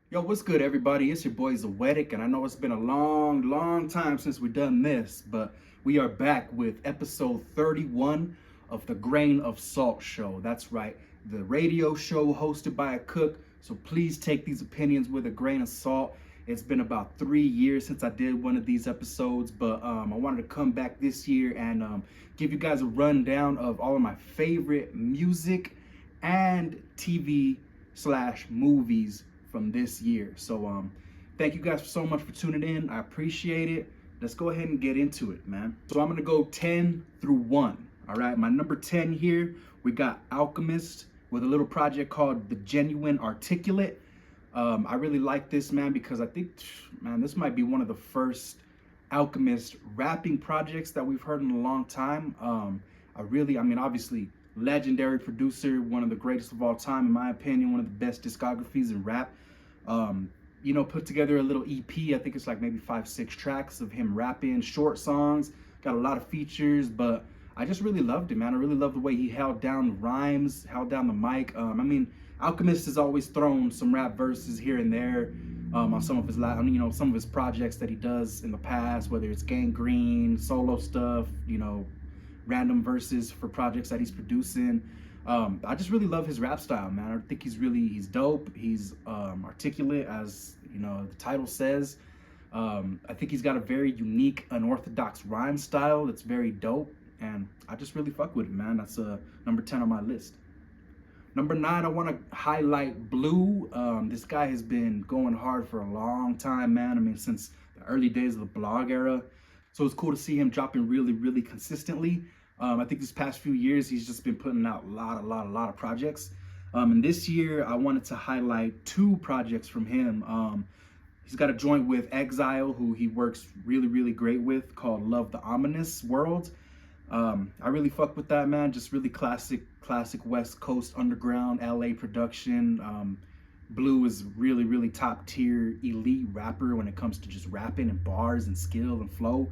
Yo, what's good, everybody? It's your boy Zoetic, and I know it's been a long time since we've done this, but we are back with episode 31 of the Grain of Salt Show. That's right, the radio show hosted by a cook. So please take these opinions with a grain of salt. It's been about 3 years since I did one of these episodes, but I wanted to come back this year and give you guys a rundown of all of my favorite music and TV slash movies from this year. So thank you guys so much for tuning in. I appreciate it. Let's go ahead and get into it, man. So I'm gonna go 10 through 1. All right, my number 10 here, we got Alchemist with a little project called The Genuine Articulate. I really like this, man, because I think, man, this might be one of the first Alchemist rapping projects that we've heard in a long time. I mean, obviously, legendary producer, one of the greatest of all time, in my opinion, one of the best discographies in rap. Put together a little EP. I think it's like maybe 5, 6 tracks of him rapping, short songs, got a lot of features, but I just really loved it, man. I really loved the way he held down the rhymes, held down the mic. Alchemist has always thrown some rap verses here and there on some of his, some of his projects that he does in the past, whether it's Gangrene, solo stuff, random verses for projects that he's producing. I just really love his rap style, man. I think he's dope. He's articulate, as the title says. I think he's got a very unique, unorthodox rhyme style that's very dope, and I just really fuck with it, man. That's number 10 on my list. Number 9, I want to highlight Blue. This guy has been going hard for a long time, man. I mean, since the early days of the blog era. So it's cool to see him dropping really consistently. I think this past few years, he's just been putting out a lot of projects. And this year, I wanted to highlight 2 projects from him. He's got a joint with Exile, who he works really great with, called Love the Ominous World. I really fuck with that, man. Just really classic West Coast underground LA production. Blue is really top tier elite rapper when it comes to just rapping and bars and skill and flow.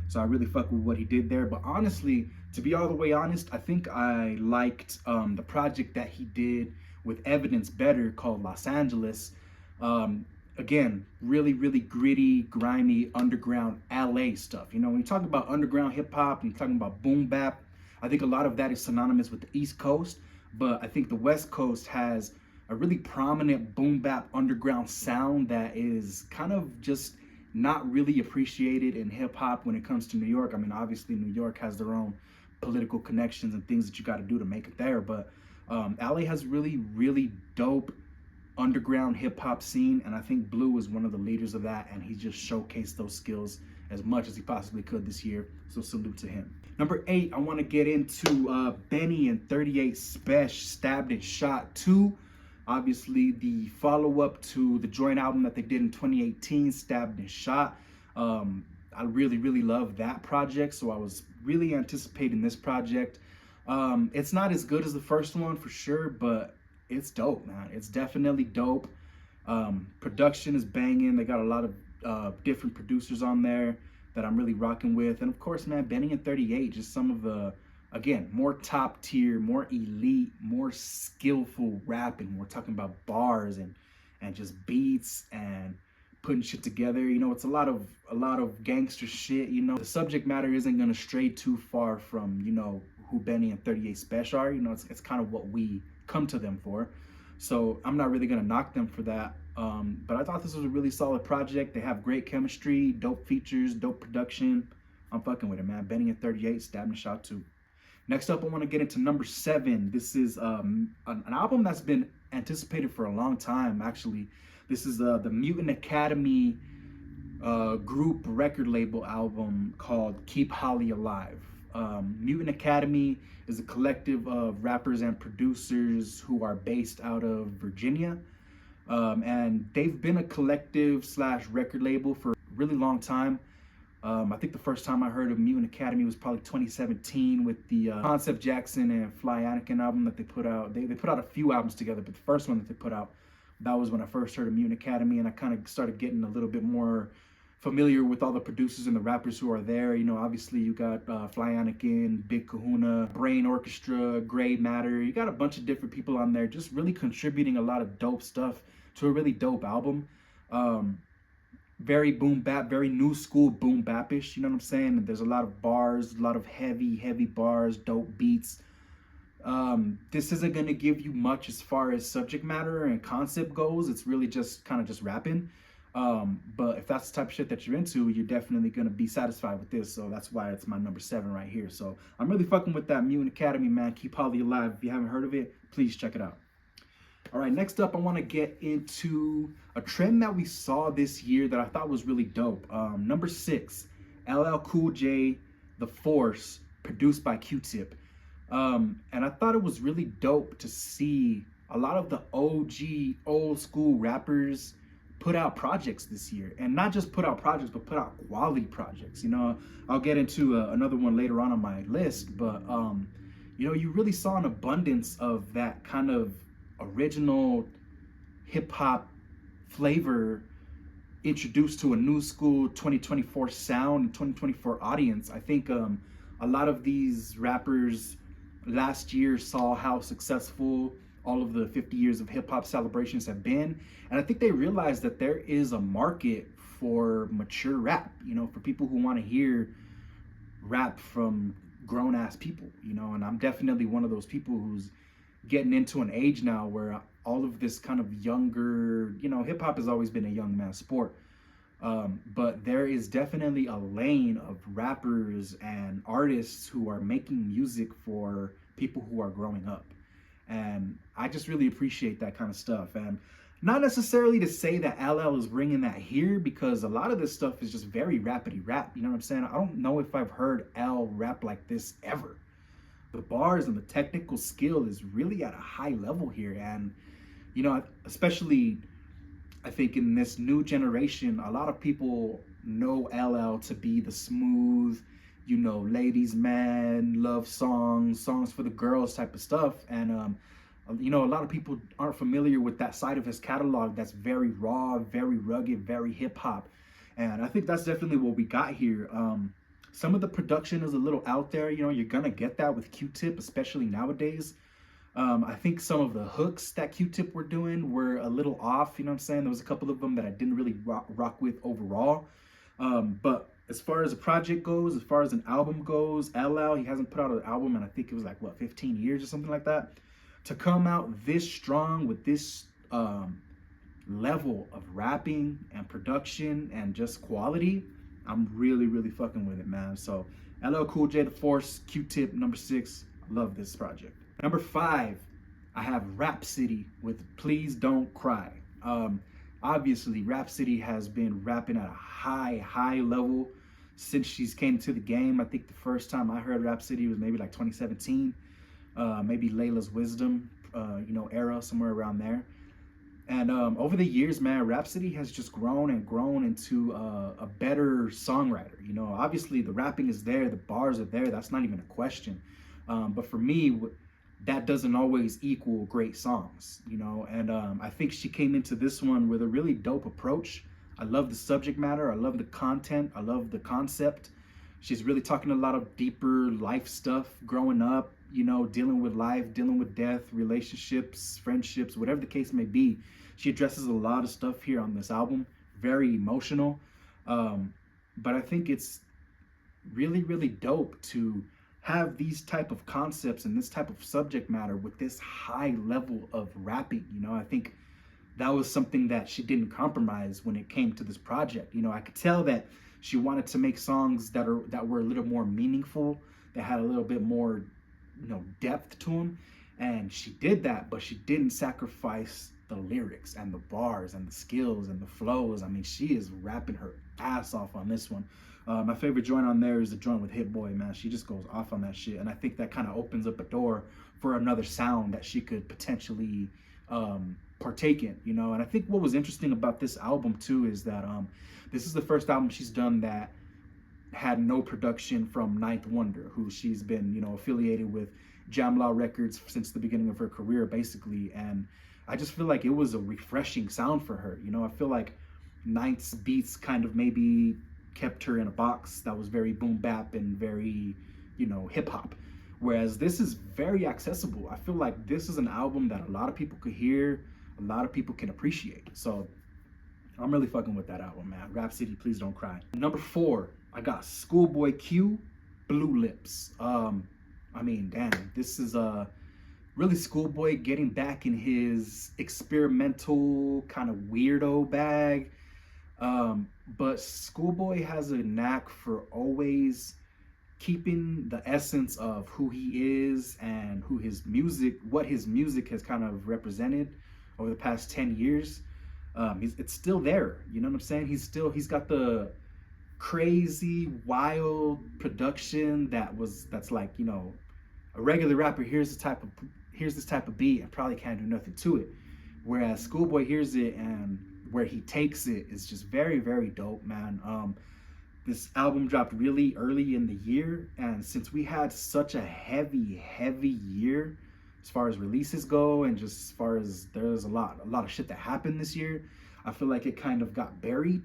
So I really fuck with what he did there. But honestly, to be all the way honest, I think I liked the project that he did with Evidence better, called Los Angeles. Again, really gritty, grimy, underground LA stuff. When you talk about underground hip hop and you're talking about boom bap, I think a lot of that is synonymous with the East Coast, but I think the West Coast has a really prominent boom bap underground sound that is kind of just not really appreciated in hip hop when it comes to New York. I mean, obviously New York has their own political connections and things that you got to do to make it there, but LA has really dope underground hip hop scene, and I think Blue is one of the leaders of that, and he just showcased those skills as much as he possibly could this year. So salute to him. Number 8, I want to get into Benny and 38 Spesh, Stabbed and Shot 2. Obviously, the follow-up to the joint album that they did in 2018, Stabbed and Shot. I really love that project, so I was really anticipating this project. It's not as good as the first one for sure, but it's dope, man. It's definitely dope. Production is banging. They got a lot of different producers on there that I'm really rocking with. And of course, man, Benny and 38, just some of the, again, more top tier, more elite, more skillful rapping. We're talking about bars and just beats and putting shit together. It's a lot of gangster shit. The subject matter isn't gonna stray too far from, who Benny and 38 Spesh are. It's kind of what we come to them for. So I'm not really gonna knock them for that. But I thought this was a really solid project. They have great chemistry, dope features, dope production. I'm fucking with it, man. Benny and 38, Stabbed and Shot 2. Next up, I want to get into number 7. This is an album that's been anticipated for a long time, actually. This is the Mutant Academy group record label album called Keep Holly Alive. Mutant Academy is a collective of rappers and producers who are based out of Virginia. And they've been a collective slash record label for a really long time. I think the first time I heard of Mutant Academy was probably 2017 with the Concept Jackson and Fly Anakin album that they put out. They put out a few albums together, but the first one that they put out, that was when I first heard of Mutant Academy, and I kind of started getting a little bit more familiar with all the producers and the rappers who are there. Obviously you got Fly Anakin, Big Kahuna, Brain Orchestra, Gray Matter. You got a bunch of different people on there just really contributing a lot of dope stuff to a really dope album. Um, Very boom bap, very new school boom bapish. You know what I'm saying? And there's a lot of bars, a lot of heavy bars, dope beats. This isn't gonna give you much as far as subject matter and concept goes. It's really just kind of just rapping. But if that's the type of shit that you're into, you're definitely gonna be satisfied with this. So that's why it's my number 7 right here. So I'm really fucking with that Mutant Academy, man. Keep Holly alive. If you haven't heard of it, please check it out. All right, next up, I want to get into a trend that we saw this year that I thought was really dope. Number 6, LL Cool J, The Force, produced by Q-Tip. And I thought it was really dope to see a lot of the OG, old school rappers put out projects this year. And not just put out projects, but put out quality projects. You know, I'll get into another one later on my list, but, you know, you really saw an abundance of that kind of original hip hop flavor introduced to a new school 2024 sound and 2024 audience. I think a lot of these rappers last year saw how successful all of the 50 years of hip hop celebrations have been, and I think they realized that there is a market for mature rap, you know, for people who want to hear rap from grown ass people, you know. And I'm definitely one of those people who's getting into an age now where all of this kind of younger, you know, hip hop has always been a young man sport. But there is definitely a lane of rappers and artists who are making music for people who are growing up. And I just really appreciate that kind of stuff. And not necessarily to say that LL is bringing that here, because a lot of this stuff is just very rapidy rap. You know what I'm saying? I don't know if I've heard L rap like this ever. The bars and the technical skill is really at a high level here. And, you know, especially I think in this new generation, a lot of people know LL to be the smooth, you know, ladies man, love songs, songs for the girls type of stuff. And you know, a lot of people aren't familiar with that side of his catalog that's very raw, very rugged, very hip hop. And I think that's definitely what we got here. Some of the production is a little out there. You know, you're gonna get that with Q-Tip, especially nowadays. I think some of the hooks that Q-Tip were doing were a little off. You know what I'm saying? There was a couple of them that I didn't really rock with overall. But as far as a project goes, as far as an album goes, LL, he hasn't put out an album in I think it was like, what, 15 years or something like that. To come out this strong with this level of rapping and production and just quality, I'm really fucking with it, man. So LL Cool J, The Force, Q-Tip, number 6. Love this project. Number 5, I have Rhapsody with Please Don't Cry. Obviously, Rhapsody has been rapping at a high level since she's came to the game. I think the first time I heard Rhapsody was maybe like 2017, maybe Layla's Wisdom, you know, era, somewhere around there. And over the years, man, Rhapsody has just grown and grown into a better songwriter. You know, obviously the rapping is there, the bars are there. That's not even a question. But for me, that doesn't always equal great songs, you know. And I think she came into this one with a really dope approach. I love the subject matter. I love the content. I love the concept. She's really talking a lot of deeper life stuff, growing up, you know, dealing with life, dealing with death, relationships, friendships, whatever the case may be. She addresses a lot of stuff here on this album. Very emotional. But I think it's really dope to have these type of concepts and this type of subject matter with this high level of rapping. You know, I think that was something that she didn't compromise when it came to this project. You know, I could tell that she wanted to make songs that were a little more meaningful, that had a little bit more, you know, depth to them, and she did that, but she didn't sacrifice the lyrics and the bars and the skills and the flows. I mean, she is rapping her ass off on this one. My favorite joint on there is the joint with Hit Boy, man. She just goes off on that shit, and I think that kind of opens up a door for another sound that she could potentially partake in, you know. And I think what was interesting about this album too is that this is the first album she's done that had no production from Ninth Wonder, who she's been, you know, affiliated with Jamlaw Records since the beginning of her career, basically. And I just feel like it was a refreshing sound for her. You know, I feel like Ninth's beats kind of maybe kept her in a box that was very boom bap and very, you know, hip hop. Whereas this is very accessible. I feel like this is an album that a lot of people could hear, a lot of people can appreciate. So I'm really fucking with that album, man. Rap City, Please Don't Cry. Number 4, I got Schoolboy Q, Blue Lips. I mean, damn, this is really Schoolboy getting back in his experimental kind of weirdo bag. But Schoolboy has a knack for always keeping the essence of who he is and who his music, what his music has kind of represented over the past 10 years. It's still there. You know what I'm saying? He's got the crazy, wild production that's like, you know, a regular rapper here's this type of beat and probably can't do nothing to it. Whereas Schoolboy hears it and where he takes it is just very, very dope, man. This album dropped really early in the year, and since we had such a heavy year as far as releases go, and just as far as there's a lot of shit that happened this year, I feel like it kind of got buried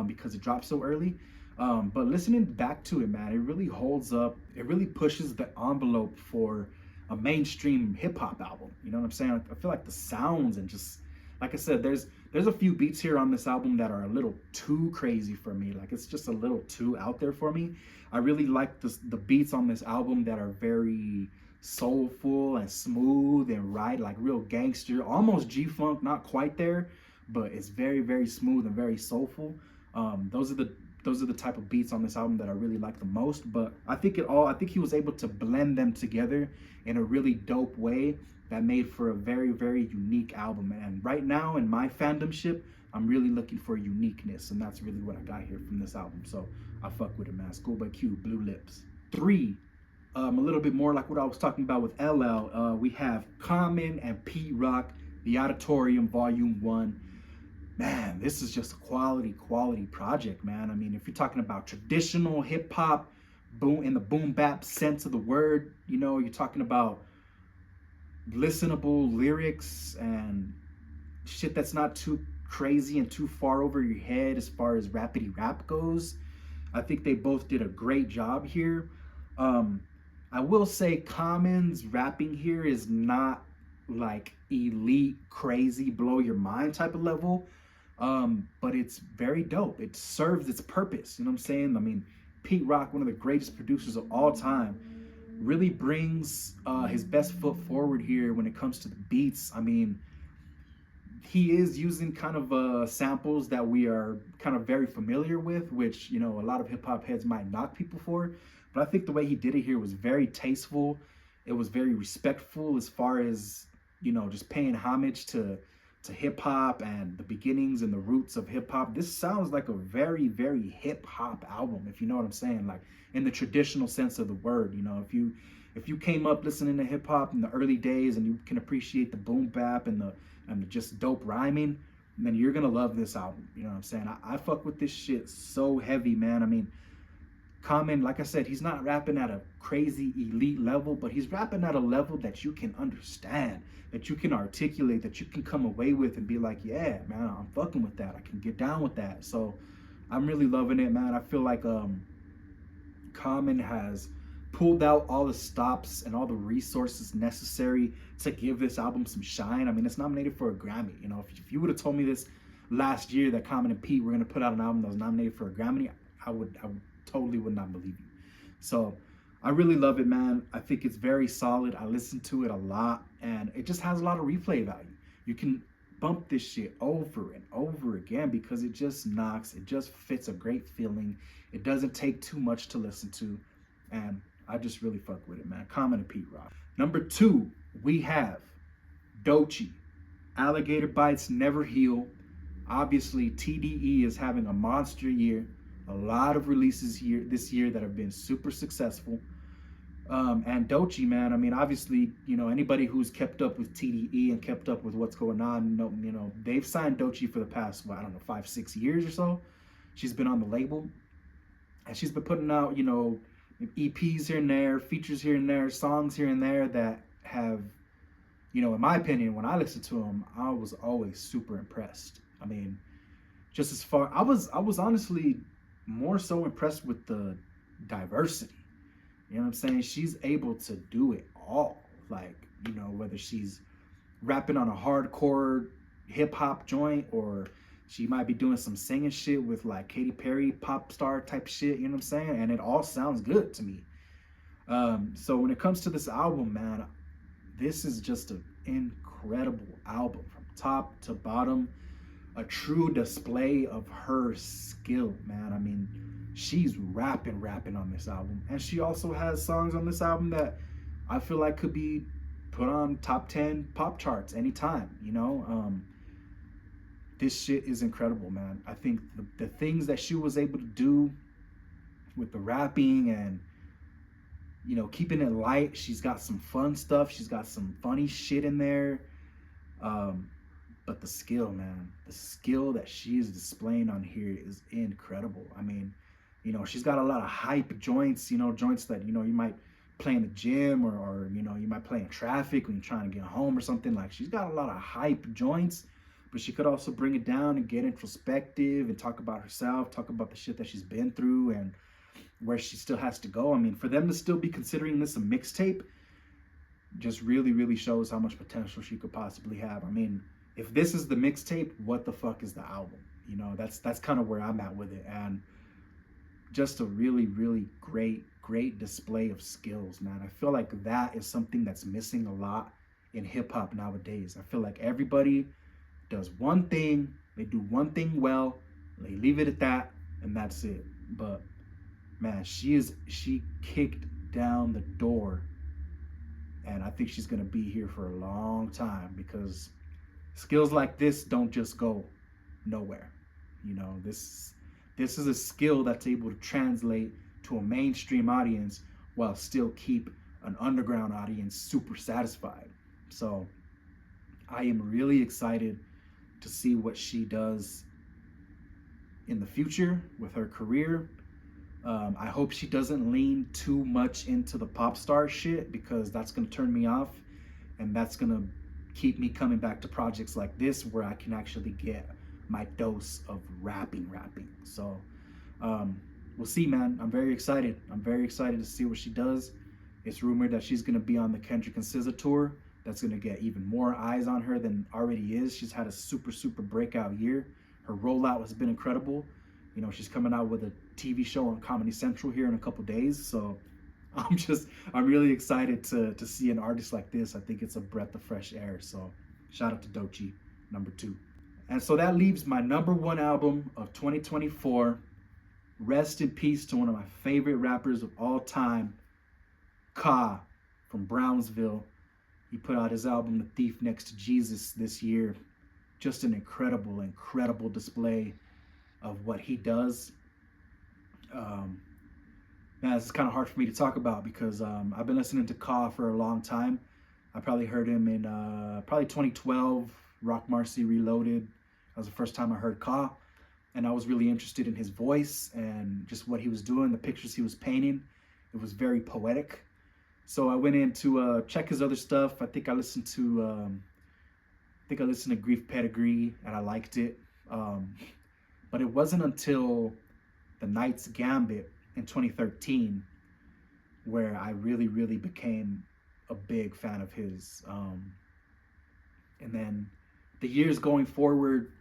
because it dropped so early. But listening back to it, man, it really holds up. It really pushes the envelope for a mainstream hip hop album. You know what I'm saying? I feel like the sounds and just like I said, there's a few beats here on this album that are a little too crazy for me. Like it's just a little too out there for me. I really like the beats on this album that are very soulful and smooth and right, like real gangster, almost G-Funk, not quite there, but it's very, very smooth and very soulful. Those are the type of beats on this album that I really like the most. But I think he was able to blend them together in a really dope way that made for a very, very unique album. And right now in my fandomship, I'm really looking for uniqueness, and that's really what I got here from this album. So I fuck with it, man. Schoolboy Q, Blue Lips. 3, a little bit more like what I was talking about with LL. We have Common and Pete Rock, The Auditorium, Volume 1. Man, this is just a quality project, man. I mean, if you're talking about traditional hip hop, boom, in the boom bap sense of the word, you know, you're talking about listenable lyrics and shit that's not too crazy and too far over your head as far as rapidy rap goes. I think they both did a great job here. I will say Common's rapping here is not like elite, crazy, blow your mind type of level. But it's very dope. It serves its purpose. You know what I'm saying? I mean, Pete Rock, one of the greatest producers of all time, really brings his best foot forward here when it comes to the beats. I mean, he is using kind of samples that we are kind of very familiar with, which, you know, a lot of hip hop heads might knock people for. But I think the way he did it here was very tasteful. It was very respectful as far as, you know, just paying homage to hip hop and the beginnings and the roots of hip hop. This sounds like a very, very hip hop album, if you know what I'm saying, like in the traditional sense of the word. You know, if you came up listening to hip hop in the early days and you can appreciate the boom bap and the just dope rhyming, then you're gonna love this album. You know what I'm saying? I fuck with this shit so heavy, man. I mean, Common, like I said, he's not rapping at a crazy elite level, but he's rapping at a level that you can understand, that you can articulate, that you can come away with and be like, yeah, man, I'm fucking with that. I can get down with that. So I'm really loving it, man. I feel like Common has pulled out all the stops and all the resources necessary to give this album some shine. I mean, it's nominated for a Grammy. You know, if you would have told me this last year that Common and Pete were going to put out an album that was nominated for a Grammy, I would totally would not believe you. So I really love it, man. I think it's very solid. I listen to it a lot, and it just has a lot of replay value. You can bump this shit over and over again because it just knocks. It just fits a great feeling. It doesn't take too much to listen to, and I just really fuck with it, man. Common and Pete Rock. Number 2, we have Doechii. Alligator Bites Never Heal. Obviously, TDE is having a monster year. A lot of releases here this year that have been super successful. And Doechii, man, I mean, obviously, you know, anybody who's kept up with TDE and kept up with what's going on, you know, they've signed Doechii for the past, I don't know, 5-6 years or so. She's been on the label, and she's been putting out, you know, EPs here and there, features here and there, songs here and there that have, you know, in my opinion, when I listened to them, I was always super impressed. I mean, just as far, I was honestly more so impressed with the diversity. You know what I'm saying? She's able to do it all. Like, you know, whether she's rapping on a hardcore hip hop joint, or she might be doing some singing shit with like Katy Perry pop star type shit, you know what I'm saying? And it all sounds good to me. So when it comes to this album, man, this is just an incredible album from top to bottom. A true display of her skill, man. I mean, she's rapping on this album. And she also has songs on this album that I feel like could be put on top 10 pop charts anytime, you know? This shit is incredible, man. I think the things that she was able to do with the rapping and, you know, keeping it light. She's got some fun stuff. She's got some funny shit in there. Um, but the skill, man, the skill that she is displaying on here is incredible. I mean, you know, she's got a lot of hype joints, you know, joints that, you know, you might play in the gym, or you know, you might play in traffic when you're trying to get home or something. Like, she's got a lot of hype joints, but she could also bring it down and get introspective and talk about herself, talk about the shit that she's been through and where she still has to go. I mean, for them to still be considering this a mixtape just really shows how much potential she could possibly have. I mean, if this is the mixtape, what the fuck is the album? You know, that's kind of where I'm at with it. And just a really great display of skills, man. I feel like that is something that's missing a lot in hip hop nowadays. I feel like everybody does one thing, they do one thing well, they leave it at that, and that's it. But man, she kicked down the door, and I think she's gonna be here for a long time, because skills like this don't just go nowhere. You know, this is a skill that's able to translate to a mainstream audience while still keep an underground audience super satisfied. So I am really excited to see what she does in the future with her career. I hope she doesn't lean too much into the pop star shit, because that's going to turn me off, and that's going to keep me coming back to projects like this where I can actually get my dose of rapping. So we'll see, man. I'm very excited to see what she does. It's rumored that she's going to be on the Kendrick and SZA tour. That's going to get even more eyes on her than already is. She's had a super breakout year. Her rollout has been incredible. You know, she's coming out with a TV show on Comedy Central here in a couple days. So I'm really excited to see an artist like this. I think it's a breath of fresh air. So shout out to Doechii, number 2. And so that leaves my number 1 album of 2024. Rest in peace to one of my favorite rappers of all time, Ka from Brownsville. He put out his album, The Thief Next to Jesus, this year. Just an incredible display of what he does. Man, it's kind of hard for me to talk about, because I've been listening to Ka for a long time. I probably heard him in probably 2012, Rock Marcy Reloaded. That was the first time I heard Ka, and I was really interested in his voice and just what he was doing, the pictures he was painting. It was very poetic. So I went in to check his other stuff. I think I listened to Grief Pedigree, and I liked it. But it wasn't until The Knight's Gambit in 2013 where I really became a big fan of his. And then the years going forward,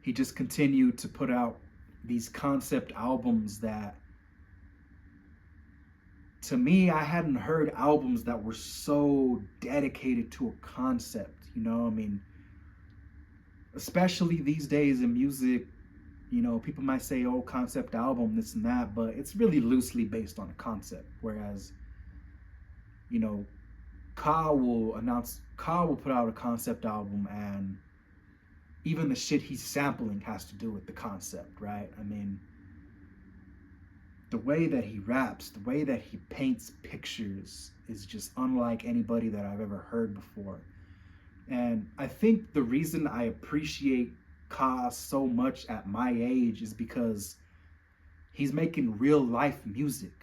he just continued to put out these concept albums that, to me, I hadn't heard albums that were so dedicated to a concept, you know? I mean, especially these days in music, you know, people might say, oh, concept album, this and that, but it's really loosely based on a concept. Whereas, you know, Ka will put out a concept album, and even the shit he's sampling has to do with the concept, right? I mean, the way that he raps, the way that he paints pictures is just unlike anybody that I've ever heard before. And I think the reason I appreciate Ka so much at my age is because he's making real life music.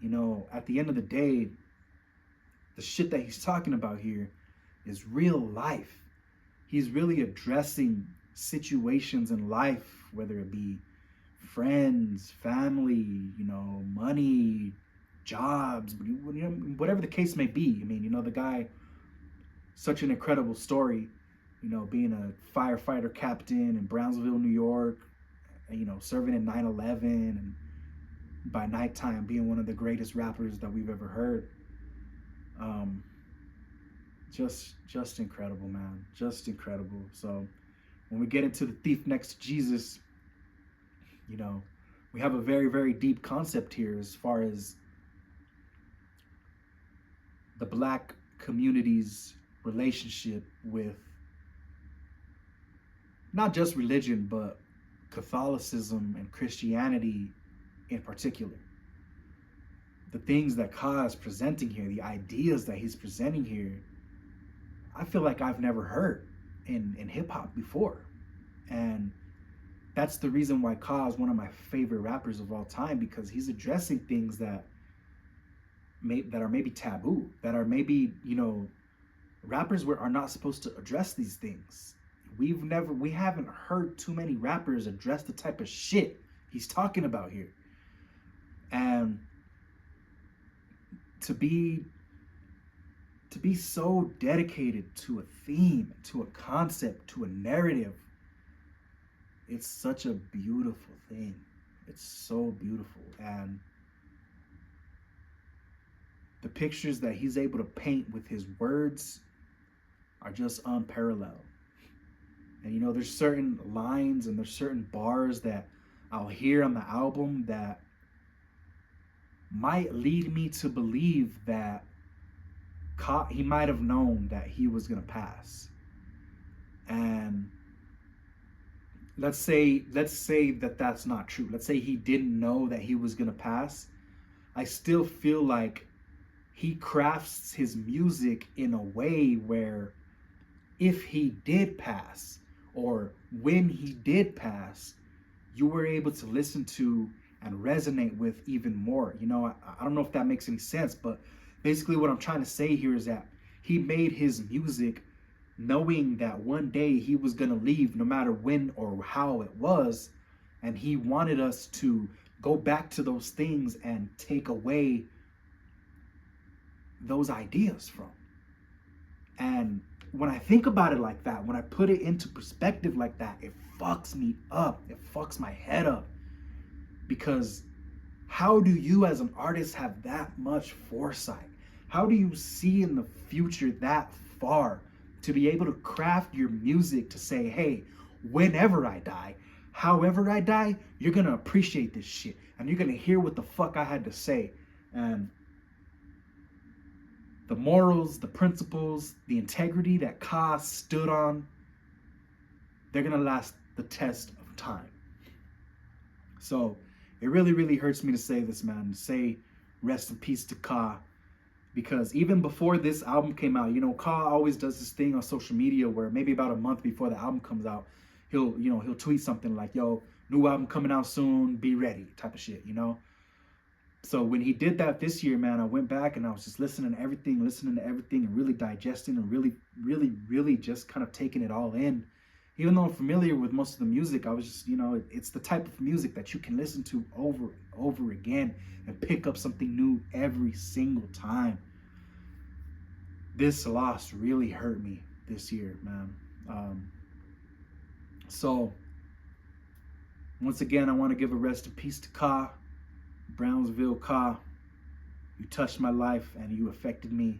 You know, at the end of the day, the shit that he's talking about here is real life. He's really addressing situations in life, whether it be friends, family, you know, money, jobs, you know, whatever the case may be. I mean, you know, the guy, such an incredible story. You know, being a firefighter captain in Brownsville, New York, and, you know, serving in 9/11, and by nighttime being one of the greatest rappers that we've ever heard. Um, just incredible, man. Just incredible. So when we get into The Thief Next to Jesus, you know, we have a very, very deep concept here as far as the black community's relationship with not just religion, but Catholicism and Christianity in particular. The things that Ka is presenting here, the ideas that he's presenting here, I feel like I've never heard in hip hop before. And that's the reason why Ka is one of my favorite rappers of all time, because he's addressing things that are maybe taboo, that are maybe, you know, rappers are not supposed to address these things. We haven't heard too many rappers address the type of shit he's talking about here. And to be so dedicated to a theme, to a concept, to a narrative, it's such a beautiful thing. It's so beautiful. And the pictures that he's able to paint with his words are just unparalleled. And you know, there's certain lines and there's certain bars that I'll hear on the album that might lead me to believe that he might have known that he was gonna pass. And let's say that that's not true. Let's say he didn't know that he was gonna pass. I still feel like he crafts his music in a way where if he did pass, or when he did pass, you were able to listen to and resonate with even more. You know, I don't know if that makes any sense, but basically what I'm trying to say here is that he made his music knowing that one day he was going to leave, no matter when or how it was, and he wanted us to go back to those things and take away those ideas from. And when I think about it like that, when I put it into perspective like that, it fucks me up. It fucks my head up. Because how do you as an artist have that much foresight? How do you see in the future that far to be able to craft your music to say, hey, whenever I die, however I die, you're going to appreciate this shit. And you're going to hear what the fuck I had to say. And the morals, the principles, the integrity that Ka stood on, they're going to last the test of time. So it really, really hurts me to say this, man, to say rest in peace to Ka. Because even before this album came out, you know, Ka always does this thing on social media where maybe about a month before the album comes out, he'll tweet something like, yo, new album coming out soon, be ready, type of shit, you know? So when he did that this year, man, I went back and I was just listening to everything and really digesting and really, really, really just kind of taking it all in. Even though I'm familiar with most of the music, I was just, you know, it's the type of music that you can listen to over and over again and pick up something new every single time. This loss really hurt me this year, man. So once again, I want to give a rest in peace to Ka. Brownsville Ka, you touched my life and you affected me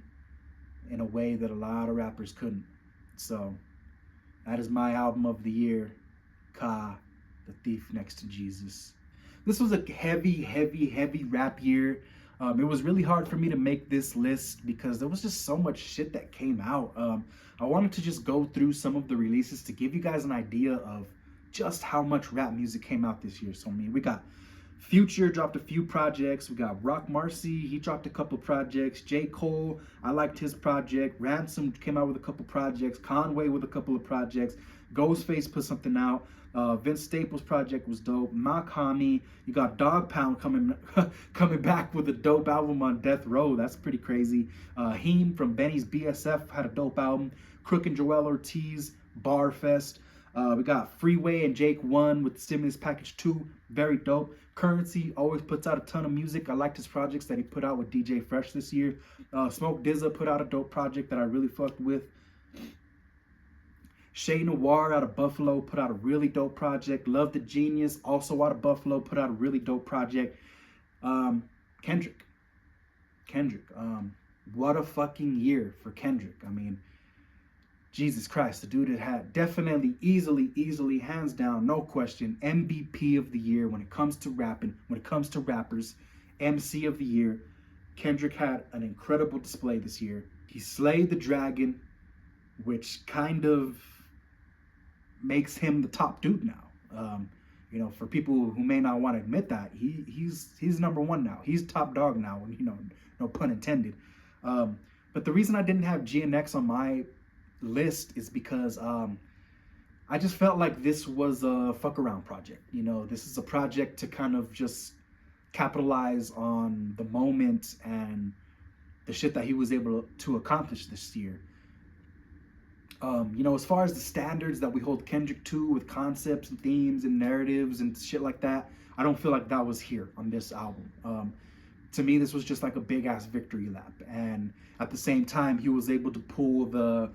in a way that a lot of rappers couldn't. So that is my album of the year, Ka, The Thief Next to Jesus. This was a heavy rap year. It was really hard for me to make this list because there was just so much shit that came out. I wanted to just go through some of the releases to give you guys an idea of just how much rap music came out this year. So, I mean, we got Future dropped a few projects. We got Rock Marcy, he dropped a couple projects. J. Cole, I liked his project. Ransom came out with a couple projects. Conway with a couple of projects. Ghostface put something out. Vince Staples' project was dope. Makami, you got Dog Pound coming back with a dope album on Death Row. That's pretty crazy. Heem from Benny's BSF had a dope album. Crook and Joel Ortiz, Barfest. We got Freeway and Jake 1 with Stimulus Package 2. Very dope. Currency always puts out a ton of music. I liked his projects that he put out with DJ Fresh this year. Smoke DZA put out a dope project that I really fucked with. Shay Noir out of Buffalo put out a really dope project. Love the Genius, also out of Buffalo, put out a really dope project. Um, Kendrick. Kendrick. What a fucking year for Kendrick. I mean, Jesus Christ, the dude had definitely, easily, hands down, no question, MVP of the year when it comes to rapping, when it comes to rappers, MC of the year. Kendrick had an incredible display this year. He slayed the dragon, which kind of makes him the top dude now. For people who may not want to admit that, he's number one now. He's top dog now. No pun intended. But the reason I didn't have GNX on my list is because I just felt like this was a fuck around project. This is a project to kind of just capitalize on the moment and the shit that he was able to accomplish this year. As far as the standards that we hold Kendrick to with concepts and themes and narratives and shit like that, I don't feel like that was here on this album. To me, this was just like a big ass victory lap. And at the same time, he was able to pull the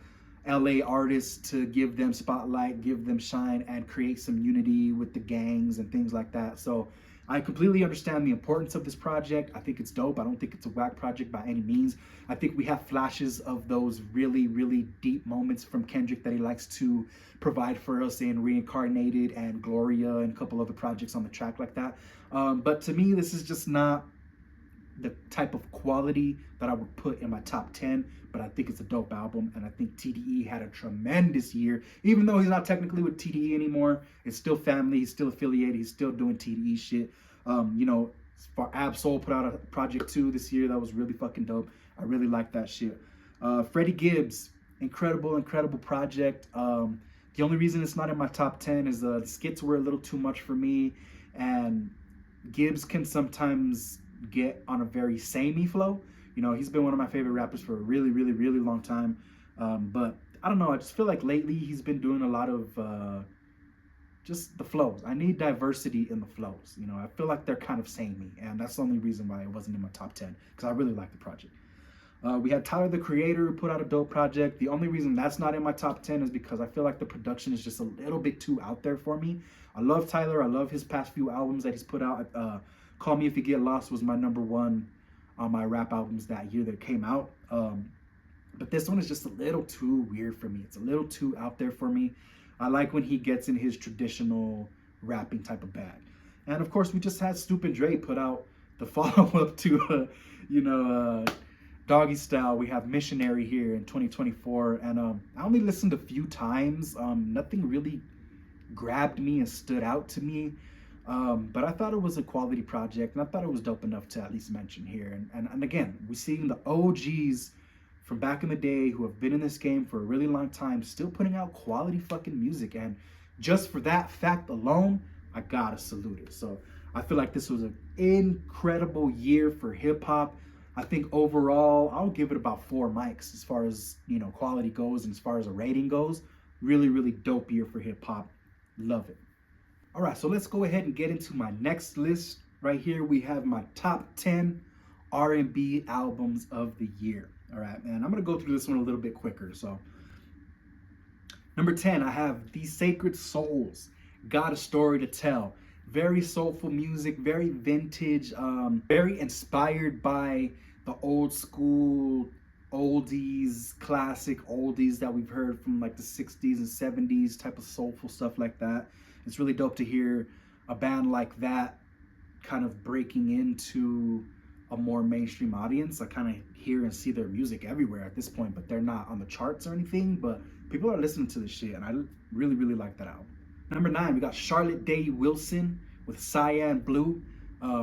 LA artists to give them spotlight, give them shine, and create some unity with the gangs and things like that. So I completely understand the importance of this project. I think it's dope. I don't think it's a whack project by any means. I think we have flashes of those really deep moments from Kendrick that he likes to provide for us in Reincarnated and Gloria and a couple other projects on the track like that. But to me, this is just not the type of quality that I would put in my top 10, but I think it's a dope album, and I think TDE had a tremendous year. Even though he's not technically with TDE anymore, it's still family, he's still affiliated, he's still doing TDE shit. For Ab-Soul put out a project too this year that was really fucking dope. I really like that shit. Freddie Gibbs, incredible project. The only reason it's not in my top 10 is the skits were a little too much for me, and Gibbs can sometimes get on a very samey flow. He's been one of my favorite rappers for a really long time. But I don't know, I just feel like lately he's been doing a lot of just the flows. I need diversity in the flows. I feel like they're kind of samey, and that's the only reason why it wasn't in my top 10, because I really like the project. We had Tyler, the Creator, who put out a dope project. The only reason that's not in my top 10 is because I feel like the production is just a little bit too out there for me. I love Tyler. I love his past few albums that he's put out. Call Me If You Get Lost was my number one on my rap albums that year that came out. But this one is just a little too weird for me. It's a little too out there for me. I like when he gets in his traditional rapping type of bag. And of course, we just had Stupid Dre put out the follow-up to, Doggy Style. We have Missionary here in 2024. And I only listened a few times. Nothing really grabbed me and stood out to me. But I thought it was a quality project, and I thought it was dope enough to at least mention here. And again, we're seeing the OGs from back in the day who have been in this game for a really long time still putting out quality fucking music. And just for that fact alone, I gotta salute it. So I feel like this was an incredible year for hip hop. I think overall, I'll give it about 4 mics as far as, quality goes and as far as a rating goes. Really dope year for hip hop. Love it. All right, so let's go ahead and get into my next list. Right here, we have my top 10 R&B albums of the year. All right, man, I'm gonna go through this one a little bit quicker. So, number 10, I have The Sacred Souls, Got a Story to Tell. Very soulful music, very vintage, very inspired by the old school oldies, classic oldies that we've heard from like the 60s and 70s type of soulful stuff like that. It's really dope to hear a band like that kind of breaking into a more mainstream audience. I kind of hear and see their music everywhere at this point, but they're not on the charts or anything, but people are listening to this shit, and I really like that album. Number 9, we got Charlotte Day Wilson with Cyan Blue.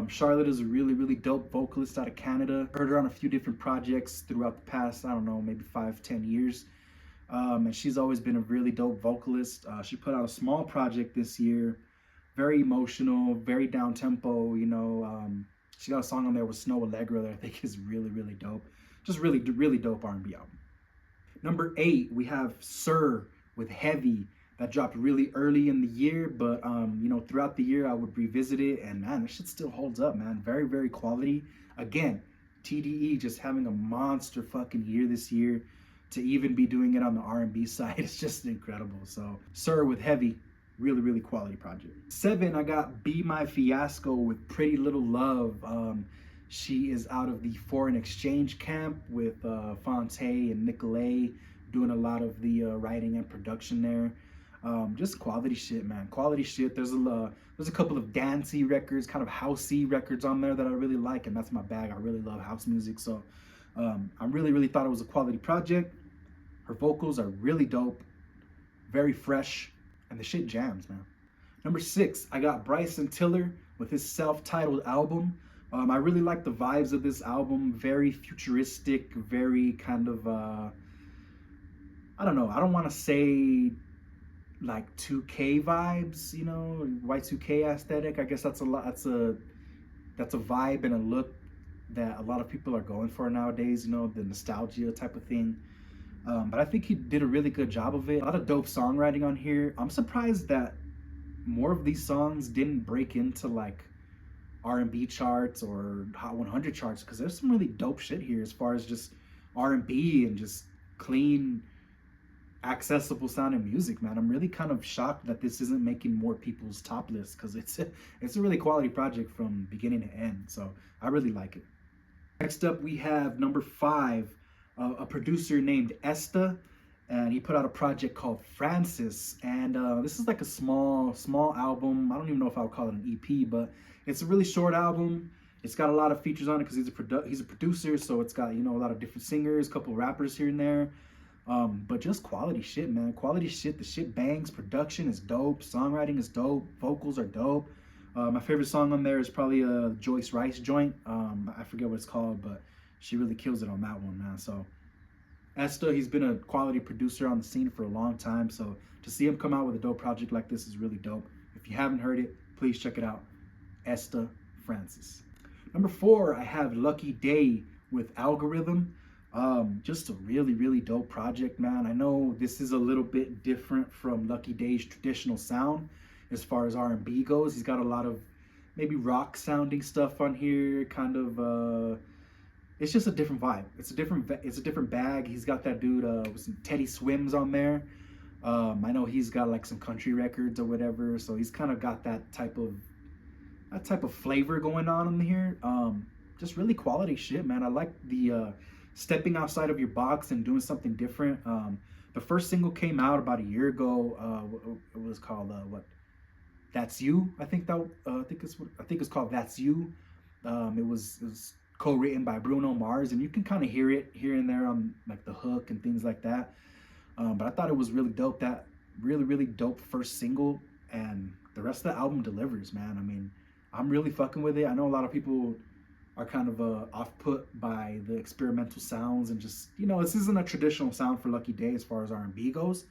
Charlotte is a really dope vocalist out of Canada. Heard her on a few different projects throughout the past, I don't know, maybe 5-10 years. And she's always been a really dope vocalist. She put out a small project this year, very emotional, very down tempo. She got a song on there with Snow Allegra that I think is really dope. Just really dope R&B album. Number 8, we have Sir with Heavy. That dropped really early in the year, but throughout the year I would revisit it, and man, this shit still holds up, man. Very quality. Again, TDE just having a monster fucking year this year. to even be doing it on the R&B side is just incredible. So Sir with Heavy, really, really quality project. 7, I got Be My Fiasco with Pretty Little Love. She is out of the foreign exchange camp with Fonte and Nicolay doing a lot of the writing and production there. Just quality shit, man. Quality shit. There's a couple of dancey records, kind of housey records on there that I really like, and that's my bag. I really love house music, so I really thought it was a quality project. Her vocals are really dope, very fresh, and the shit jams, man. Number 6, I got Bryson Tiller with his self-titled album. I really like the vibes of this album. Very futuristic, very kind of I don't know. I don't want to say like 2K vibes, you know, Y2K aesthetic. I guess that's a lot. That's a vibe and a look that a lot of people are going for nowadays. You know, the nostalgia type of thing. But I think he did a really good job of it. A lot of dope songwriting on here. I'm surprised that more of these songs didn't break into like R&B charts or Hot 100 charts, because there's some really dope shit here as far as just R&B and just clean, accessible sounding music, man. I'm really kind of shocked that this isn't making more people's top lists, because it's a really quality project from beginning to end. So I really like it. Next up, we have number 5, a producer named Esta, and he put out a project called Francis. And this is like a small album. I don't even know if I would call it an EP, but it's a really short album. It's got a lot of features on it because he's a producer, so it's got, you know, a lot of different singers, a couple of rappers here and there. But just quality shit, man. Quality shit. The shit bangs. Production is dope. Songwriting is dope. Vocals are dope. My favorite song on there is probably a Joyce Rice joint. I forget what it's called, but she really kills it on that one, man. So Esta, he's been a quality producer on the scene for a long time. So to see him come out with a dope project like this is really dope. If you haven't heard it, please check it out. Esta Francis. Number 4, I have Lucky Day with Algorithm. Just a really dope project, man. I know this is a little bit different from Lucky Day's traditional sound as far as R&B goes. He's got a lot of maybe rock sounding stuff on here, kind of it's just a different vibe. It's a different bag. He's got that dude with some Teddy Swims on there. I know he's got like some country records or whatever, so he's kind of got that type of flavor going on in here. Just really quality shit, man. I like the stepping outside of your box and doing something different. The first single came out about a year ago. It was called what? That's You. I think it's called That's You. It was co-written by Bruno Mars, and you can kind of hear it here and there on like the hook and things like that. But I thought it was really dope. That really dope first single, and the rest of the album delivers, man. I mean, I'm really fucking with it. I know a lot of people are kind of off-put by the experimental sounds and just, you know, this isn't a traditional sound for Lucky Day as far as R&B goes.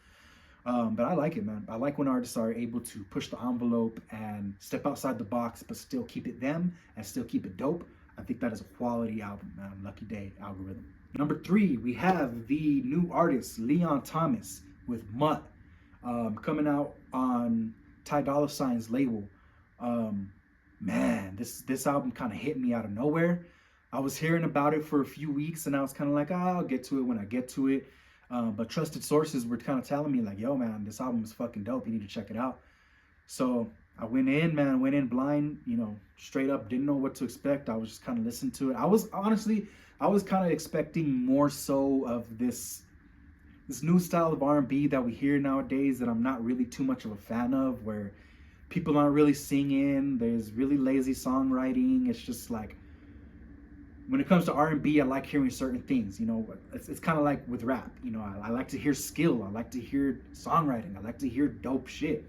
But I like it, man. I like when artists are able to push the envelope and step outside the box, but still keep it them and still keep it dope. I think that is a quality album, man. Lucky Day, Algorithm. Number 3, we have the new artist, Leon Thomas with Mutt, coming out on Ty Dolla $ign's label. Man, this album kind of hit me out of nowhere. I was hearing about it for a few weeks, and I was kind of like, I'll get to it when I get to it. But trusted sources were kind of telling me like, yo, man, this album is fucking dope. You need to check it out. So I went in blind, you know, straight up, didn't know what to expect. I was just kind of listening to it. I was kind of expecting more so of this new style of R&B that we hear nowadays that I'm not really too much of a fan of, where people aren't really singing. There's really lazy songwriting. It's just like, when it comes to R&B, I like hearing certain things. You know, it's kind of like with rap. You know, I like to hear skill. I like to hear songwriting. I like to hear dope shit.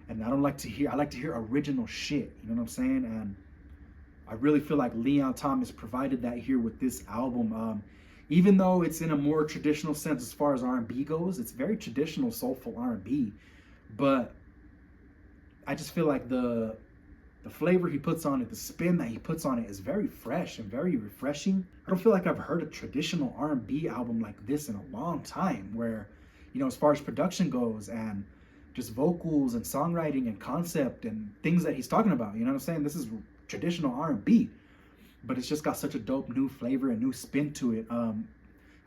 And I like to hear original shit. You know what I'm saying? And I really feel like Leon Thomas provided that here with this album. Even though it's in a more traditional sense as far as R&B goes, it's very traditional, soulful R&B. But I just feel like the flavor he puts on it, the spin that he puts on it is very fresh and very refreshing. I don't feel like I've heard a traditional R&B album like this in a long time, where, you know, as far as production goes and just vocals and songwriting and concept and things that he's talking about, you know what I'm saying? This is traditional R&B, but it's just got such a dope new flavor and new spin to it.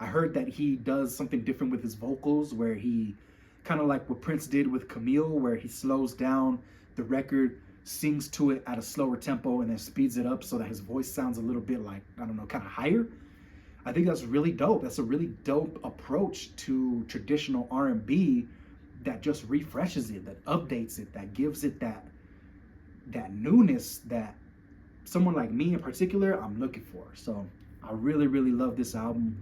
I heard that he does something different with his vocals, where he kind of like what Prince did with Camille, where he slows down the record, sings to it at a slower tempo, and then speeds it up so that his voice sounds a little bit like, I don't know, kind of higher. I think that's really dope. That's a really dope approach to traditional R&B that just refreshes it, that updates it, that gives it that newness that someone like me in particular I'm looking for. So I really, really love this album.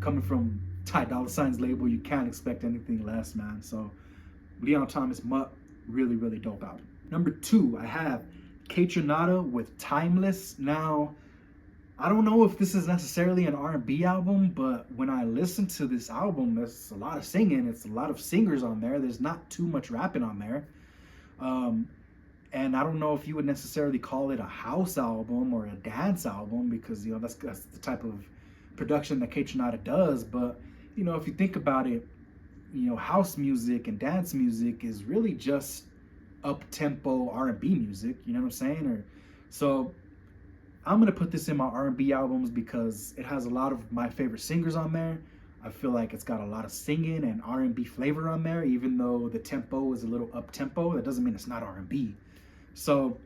Coming from Ty Dolla $ign's label, you can't expect anything less, man. So Leon Thomas Mutt, really, really dope album. Number 2, I have Kaytranada with Timeless. Now, I don't know if this is necessarily an R&B album, but when I listen to this album, there's a lot of singing. It's a lot of singers on there. There's not too much rapping on there. And I don't know if you would necessarily call it a house album or a dance album, because, you know, that's the type of production that Kaytranada does. But, you know, if you think about it, you know, house music and dance music is really just up-tempo R&B music, you know what I'm saying? So I'm gonna put this in my R&B albums because it has a lot of my favorite singers on there. I feel like it's got a lot of singing and R&B flavor on there, even though the tempo is a little up-tempo. That doesn't mean it's not R&B. So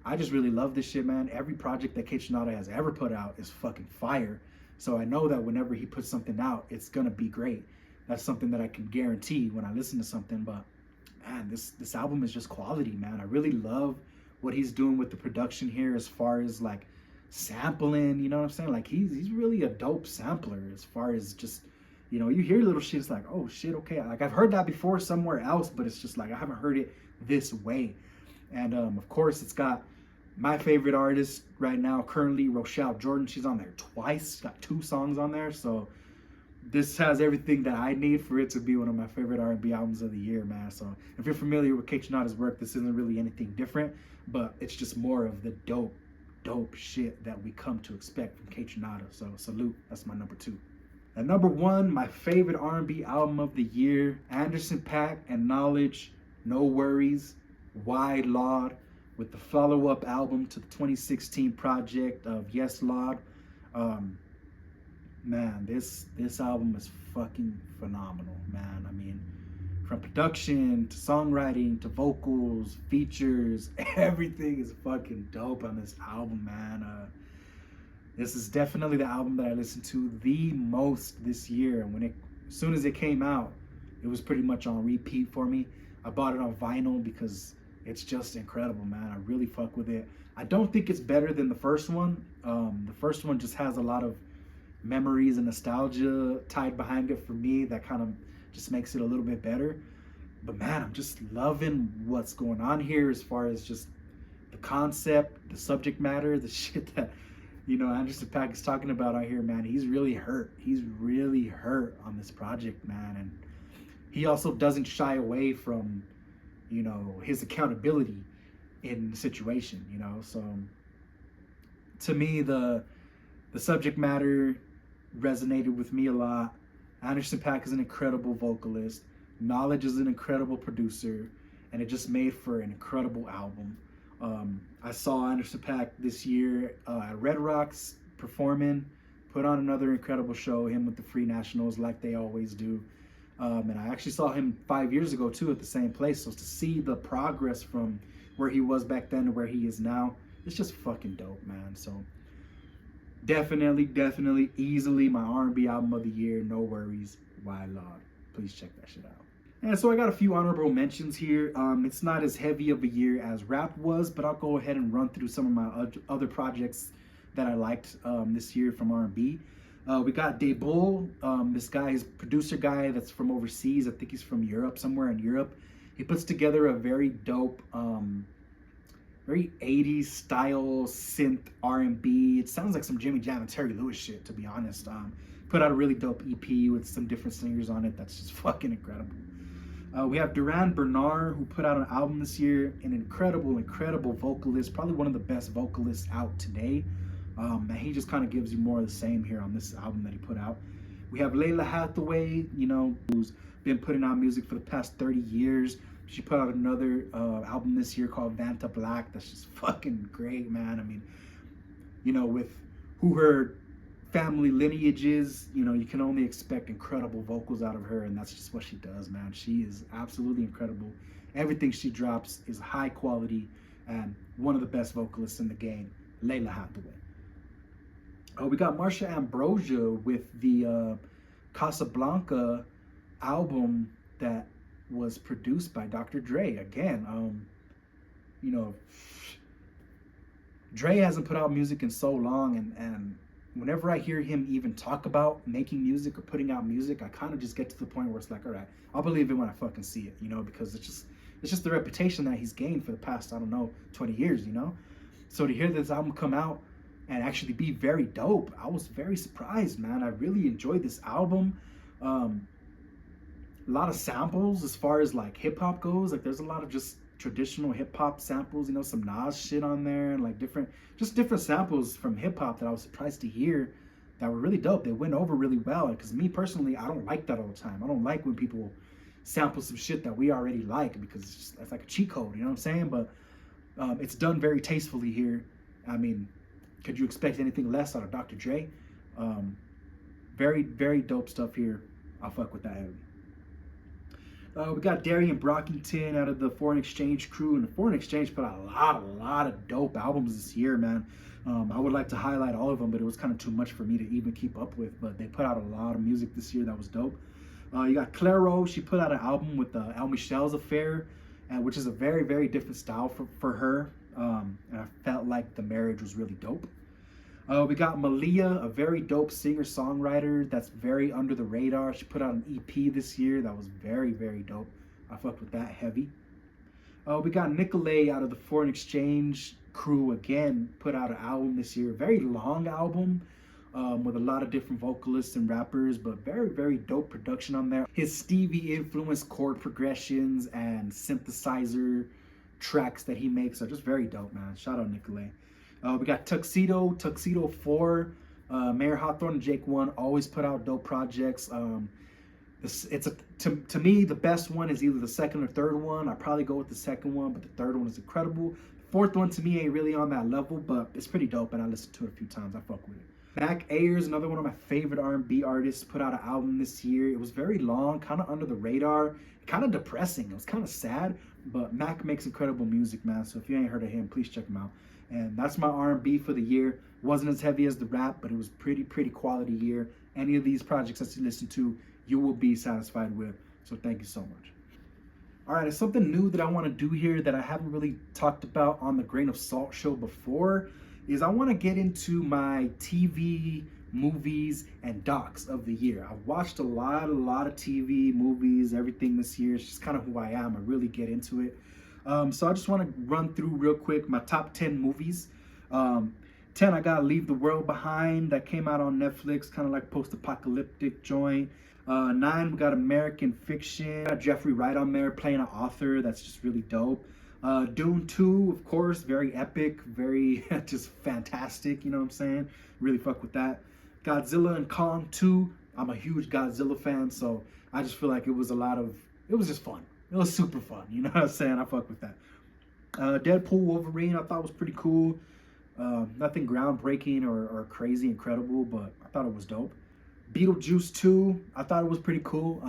I just really love this shit, man. Every project that Kaytranada has ever put out is fucking fire. So I know that whenever he puts something out, it's gonna be great. That's something that I can guarantee when I listen to something. But man, this album is just quality, man. I really love what he's doing with the production here, as far as like sampling, you know what I'm saying? Like he's really a dope sampler, as far as just, you know, you hear little shit, it's like, oh shit, okay. Like I've heard that before somewhere else, but it's just like I haven't heard it this way. And of course, it's got my favorite artist right now currently, Rochelle Jordan. She's on there twice. She's got 2 songs on there. So this has everything that I need for it to be one of my favorite R&B albums of the year, man. So if you're familiar with Kaytranada's work, this isn't really anything different, but it's just more of the dope shit that we come to expect from Kaytranada. So salute. That's my number 2. And number 1, my favorite R&B album of the year, Anderson .Paak and Knowledge, No Worries, Wide Lord, with the follow-up album to the 2016 project of Yes Lord. Man, this album is fucking phenomenal, man. I mean, from production to songwriting to vocals, features, everything is fucking dope on this album, man. This is definitely the album that I listened to the most this year. And as soon as it came out, it was pretty much on repeat for me. I bought it on vinyl because it's just incredible, man. I really fuck with it. I don't think it's better than the first one. The first one just has a lot of memories and nostalgia tied behind it for me that kind of just makes it a little bit better. But man, I'm just loving what's going on here, as far as just the concept, the subject matter, the shit that, you know, Anderson .Paak is talking about out here, man. He's really hurt. He's really hurt on this project, man. And he also doesn't shy away from, you know, his accountability in the situation, you know. So to me, the subject matter resonated with me a lot. Anderson .Paak is an incredible vocalist. Knowledge is an incredible producer, and it just made for an incredible album. I saw Anderson .Paak this year at Red Rocks performing, put on another incredible show, him with the Free Nationals, like they always do. And I actually saw him 5 years ago too at the same place. So to see the progress from where he was back then to where he is now, it's just fucking dope, man. So definitely, easily my R&B album of the year, No Worries, Wide Lord. Please check that shit out. And so I got a few honorable mentions here. It's not as heavy of a year as rap was, but I'll go ahead and run through some of my other projects that I liked this year from R&B. We got Daybull, this guy is producer guy that's from overseas. I think he's from Europe, somewhere in Europe. He puts together a very dope, very 80s style synth R&B. It sounds like some Jimmy Jam and Terry Lewis shit, to be honest. Put out a really dope EP with some different singers on it. That's just fucking incredible. We have Duran Bernard, who put out an album this year. An incredible vocalist. Probably one of the best vocalists out today. And he just kind of gives you more of the same here on this album that he put out. We have Layla Hathaway, you know, who's been putting out music for the past 30 years. She put out another album this year called Vanta Black. That's just fucking great, man. I mean, you know, with who her family lineages, you know, you can only expect incredible vocals out of her, and that's just what she does, man. She is absolutely incredible. Everything she drops is high quality, and one of the best vocalists in the game, Layla Hathaway. We got Marsha Ambrosia with the Casablanca album that was produced by Dr. Dre. Again, you know, Dre hasn't put out music in so long, and whenever I hear him even talk about making music or putting out music, I kind of just get to the point where it's like, all right, I'll believe it when I fucking see it, you know, because it's just the reputation that he's gained for the past, I don't know, 20 years, you know. So to hear this album come out and actually be very dope, I was very surprised, man. I really enjoyed this album. A lot of samples as far as like hip hop goes. Like there's a lot of just traditional hip hop samples, you know, some Nas shit on there, and like different samples from hip hop that I was surprised to hear that were really dope. They went over really well. Because me personally, I don't like that all the time. I don't like when people sample some shit that we already like, because it's like a cheat code, you know what I'm saying? But it's done very tastefully here. I mean, could you expect anything less out of Dr. Dre? Very, very dope stuff here. I'll fuck with that heavy. We got Darian Brockington out of the Foreign Exchange crew, and the Foreign Exchange put out a lot of dope albums this year, man. I would like to highlight all of them, but it was kind of too much for me to even keep up with. But they put out a lot of music this year that was dope. You got Clairo. She put out an album with El Michel's Affair, which is a very, very different style for her. And I felt like the marriage was really dope. We got Malia, a very dope singer-songwriter that's very under the radar. She put out an EP this year that was very, very dope. I fucked with that heavy. We got Nicolay out of the Foreign Exchange crew again, put out an album this year. Very long album with a lot of different vocalists and rappers, but very, very dope production on there. His Stevie influenced chord progressions and synthesizer tracks that he makes are just very dope, man. Shout out Nicolay. We got Tuxedo 4, Mayor Hawthorne and Jake One always put out dope projects. To me, the best one is either the second or third one. I probably go with the second one, but the third one is incredible. The fourth one to me ain't really on that level, but it's pretty dope, and I listened to it a few times. I fuck with it. Mac Ayers, another one of my favorite R&B artists, put out an album this year. It was very long, kind of under the radar, kind of depressing. It was kind of sad, but Mac makes incredible music, man. So if you ain't heard of him, please check him out. And that's my R&B for the year. Wasn't as heavy as the rap, but it was pretty quality year. Any of these projects that you listen to, you will be satisfied with. So thank you so much. All right, it's something new that I want to do here that I haven't really talked about on the Grain of Salt show before, is I want to get into my TV, movies, and docs of the year. I've watched a lot of TV, movies, everything this year. It's just kind of who I am. I really get into it. So I just want to run through real quick my top 10 movies. 10, I got Leave the World Behind, that came out on Netflix, kind of like post-apocalyptic joint. 9, we got American Fiction. Got Jeffrey Wright on there playing an author. That's just really dope. Dune 2, of course, very epic, very just fantastic, you know what I'm saying? Really fuck with that. Godzilla and Kong 2, I'm a huge Godzilla fan, so I just feel like it was just fun. It was super fun, you know what I'm saying? I fuck with that. Deadpool Wolverine, I thought was pretty cool. Nothing groundbreaking or crazy incredible, but I thought it was dope. Beetlejuice 2, I thought it was pretty cool.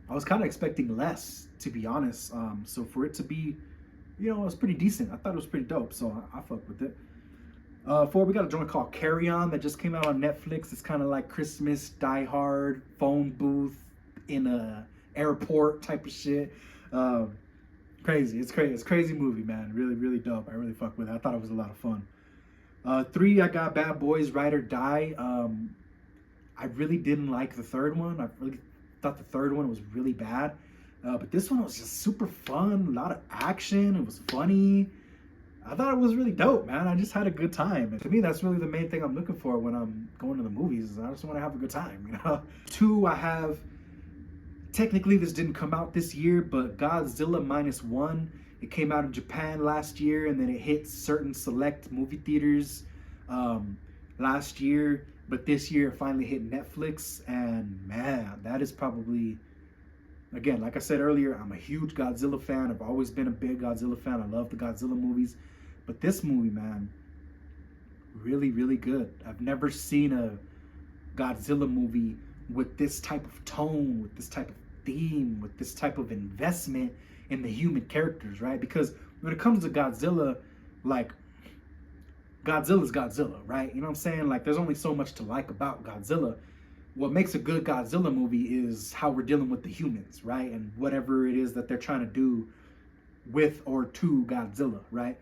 I was kind of expecting less, to be honest. So for it to be, you know, it was pretty decent. I thought it was pretty dope, so I fucked with it. 4, we got a joint called Carry On that just came out on Netflix. It's kind of like Christmas, Die Hard, phone booth in a airport type of shit. Crazy. It's crazy movie, man. Really dope. I really fuck with it. I thought it was a lot of fun. 3, I got Bad Boys Ride or Die. I really didn't like the third one. I really thought the third one was really bad. But this one was just super fun. A lot of action. It was funny. I thought it was really dope, man. I just had a good time. And to me, that's really the main thing I'm looking for when I'm going to the movies. I just want to have a good time, you know? 2, I have, technically this didn't come out this year, but Godzilla Minus One. It came out in Japan last year, and then it hit certain select movie theaters last year. But this year it finally hit Netflix, and man, that is probably, again, like I said earlier, I'm a huge Godzilla fan. I've always been a big Godzilla fan. I love the Godzilla movies. But this movie, man, really, really good. I've never seen a Godzilla movie with this type of tone, with this type of theme, with this type of investment in the human characters, right? Because when it comes to Godzilla, like, Godzilla's Godzilla, right? You know what I'm saying? Like, there's only so much to like about Godzilla. What makes a good Godzilla movie is how we're dealing with the humans, right? And whatever it is that they're trying to do with or to Godzilla, right?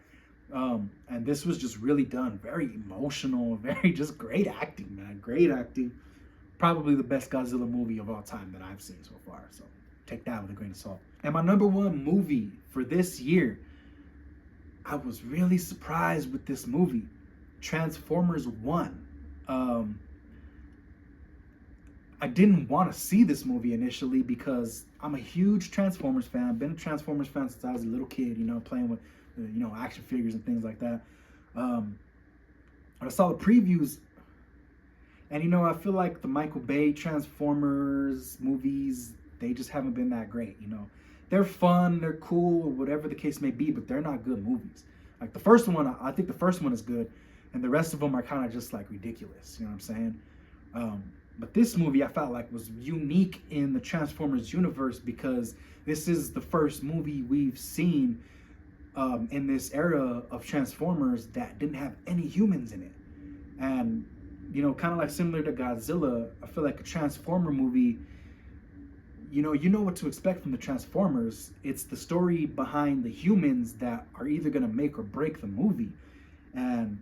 And this was just really done, very emotional, very just great acting, man, great acting. Probably the best Godzilla movie of all time that I've seen so far. So take that with a grain of salt. And my number one movie for this year, I was really surprised with this movie, Transformers 1. Um, I didn't want to see this movie initially because I'm a huge Transformers fan. I've been a Transformers fan since I was a little kid, you know, playing with, action figures and things like that. I saw the previews, and, I feel like the Michael Bay Transformers movies, they just haven't been that great, They're fun, they're cool, whatever the case may be, but they're not good movies. Like the first one, I think the first one is good, and the rest of them are kind of just like ridiculous, you know what I'm saying? But this movie I felt like was unique in the Transformers universe because this is the first movie we've seen in this era of Transformers that didn't have any humans in it. And, kind of like similar to Godzilla, I feel like a Transformer movie, you know what to expect from the Transformers. It's the story behind the humans that are either going to make or break the movie. And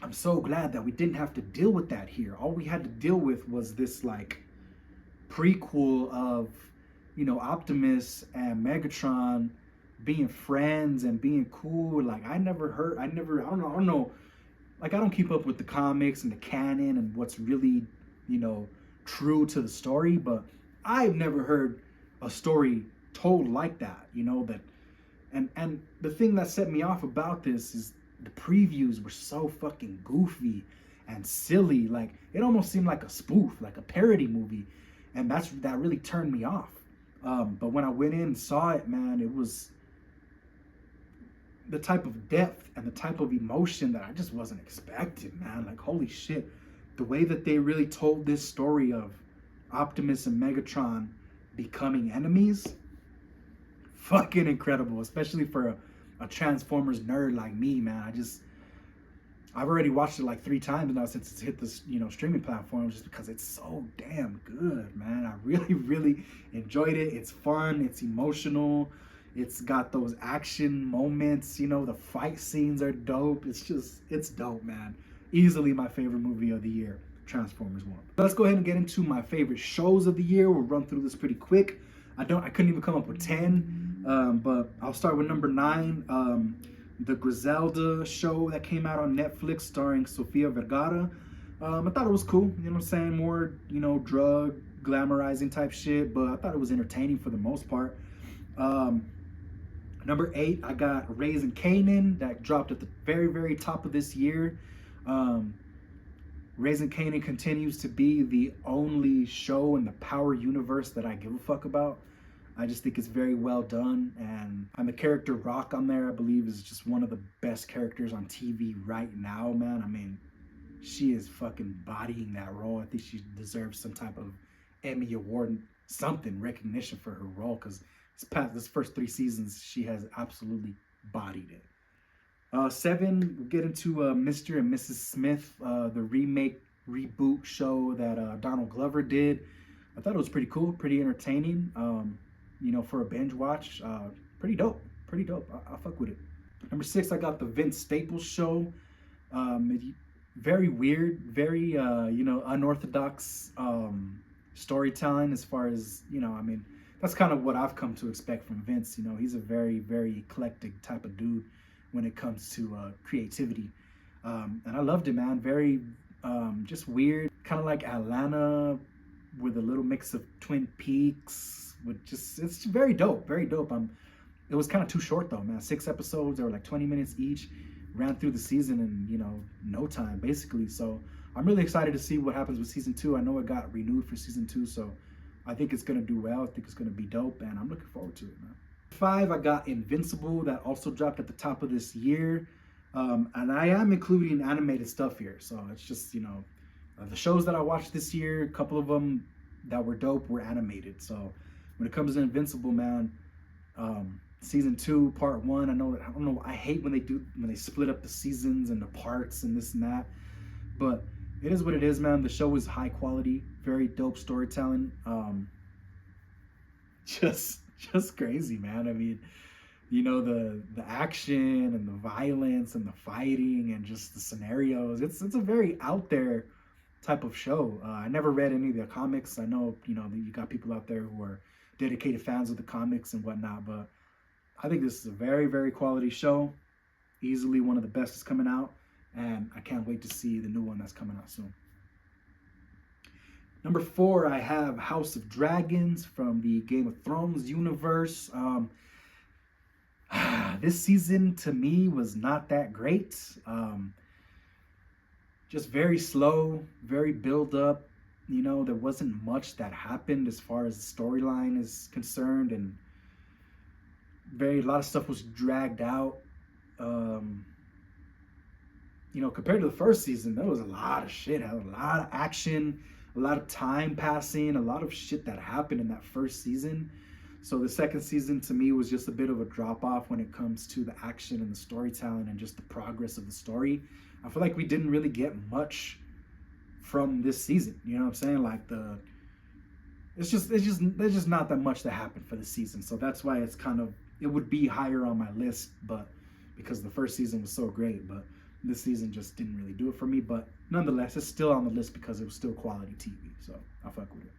I'm so glad that we didn't have to deal with that here. All we had to deal with was this like prequel of, Optimus and Megatron being friends and being cool. Like I don't know. Like I don't keep up with the comics and the canon and what's really, true to the story, but I've never heard a story told like that, that and the thing that set me off about this is the previews were so fucking goofy and silly. Like it almost seemed like a spoof, like a parody movie, and that really turned me off. But when I went in and saw it, man, it was the type of depth and the type of emotion that I just wasn't expecting, man. Like holy shit, the way that they really told this story of Optimus and Megatron becoming enemies, fucking incredible, especially for a Transformers nerd like me, man. I've already watched it like 3 times now since it's hit this, streaming platform, just because it's so damn good, man. I really, really enjoyed it. It's fun, it's emotional, it's got those action moments, the fight scenes are dope. It's dope, man. Easily my favorite movie of the year, Transformers 1. Let's go ahead and get into my favorite shows of the year. We'll run through this pretty quick. I couldn't even come up with 10, but I'll start with number 9, the Griselda show that came out on Netflix starring Sofia Vergara. I thought it was cool, you know what I'm saying? More, drug glamorizing type shit, but I thought it was entertaining for the most part. Number 8, I got Raising Kanan, that dropped at the very, very top of this year. Raising Kanan continues to be the only show in the Power universe that I give a fuck about. I just think it's very well done, and the character Rock on there, I believe, is just one of the best characters on TV right now, man. I mean, she is fucking bodying that role. I think she deserves some type of Emmy Award, something, recognition for her role, because this first 3 seasons, she has absolutely bodied it. 7, we'll get into Mr. and Mrs. Smith, the reboot show that Donald Glover did. I thought it was pretty cool, pretty entertaining. For a binge watch, pretty dope. I fuck with it. Number 6, I got the Vince Staples show. Very weird, very unorthodox storytelling as far as that's kind of what I've come to expect from Vince. He's a very, very eclectic type of dude when it comes to creativity, and I loved it, man. Very just weird, kind of like Atlanta with a little mix of Twin Peaks. It's very dope, very dope. It was kind of too short though, man. 6 episodes, they were like 20 minutes each, ran through the season in no time basically. So I'm really excited to see what happens with season 2. I know it got renewed for season 2, so I think it's gonna do well. I think it's gonna be dope, and I'm looking forward to it, man. 5, I got Invincible, that also dropped at the top of this year. And I am including animated stuff here. So it's just, the shows that I watched this year, a couple of them that were dope were animated. So when it comes to Invincible, man, season 2, part 1, I don't know, I hate when they split up the seasons and the parts and this and that. But it is what it is, man. The show is high quality, very dope storytelling. Just just crazy, man. I mean, the action and the violence and the fighting and just the scenarios. It's a very out there type of show. I never read any of the comics. I know that you got people out there who are dedicated fans of the comics and whatnot, but I think this is a very very quality show. Easily one of the best is coming out, and I can't wait to see the new one that's coming out soon. Number 4, I have House of Dragons from the Game of Thrones universe. This season to me was not that great. Just very slow, very build up. There wasn't much that happened as far as the storyline is concerned, and a lot of stuff was dragged out. Compared to the first season, there was a lot of shit, a lot of action, a lot of time passing, a lot of shit that happened in that first season. So the second season to me was just a bit of a drop off when it comes to the action and the storytelling and just the progress of the story. I feel like we didn't really get much from this season. You know what I'm saying? Like there's just not that much that happened for the season. So that's why it would be higher on my list, but because the first season was so great, but this season just didn't really do it for me. But nonetheless, it's still on the list because it was still quality TV. So I'll fuck with it.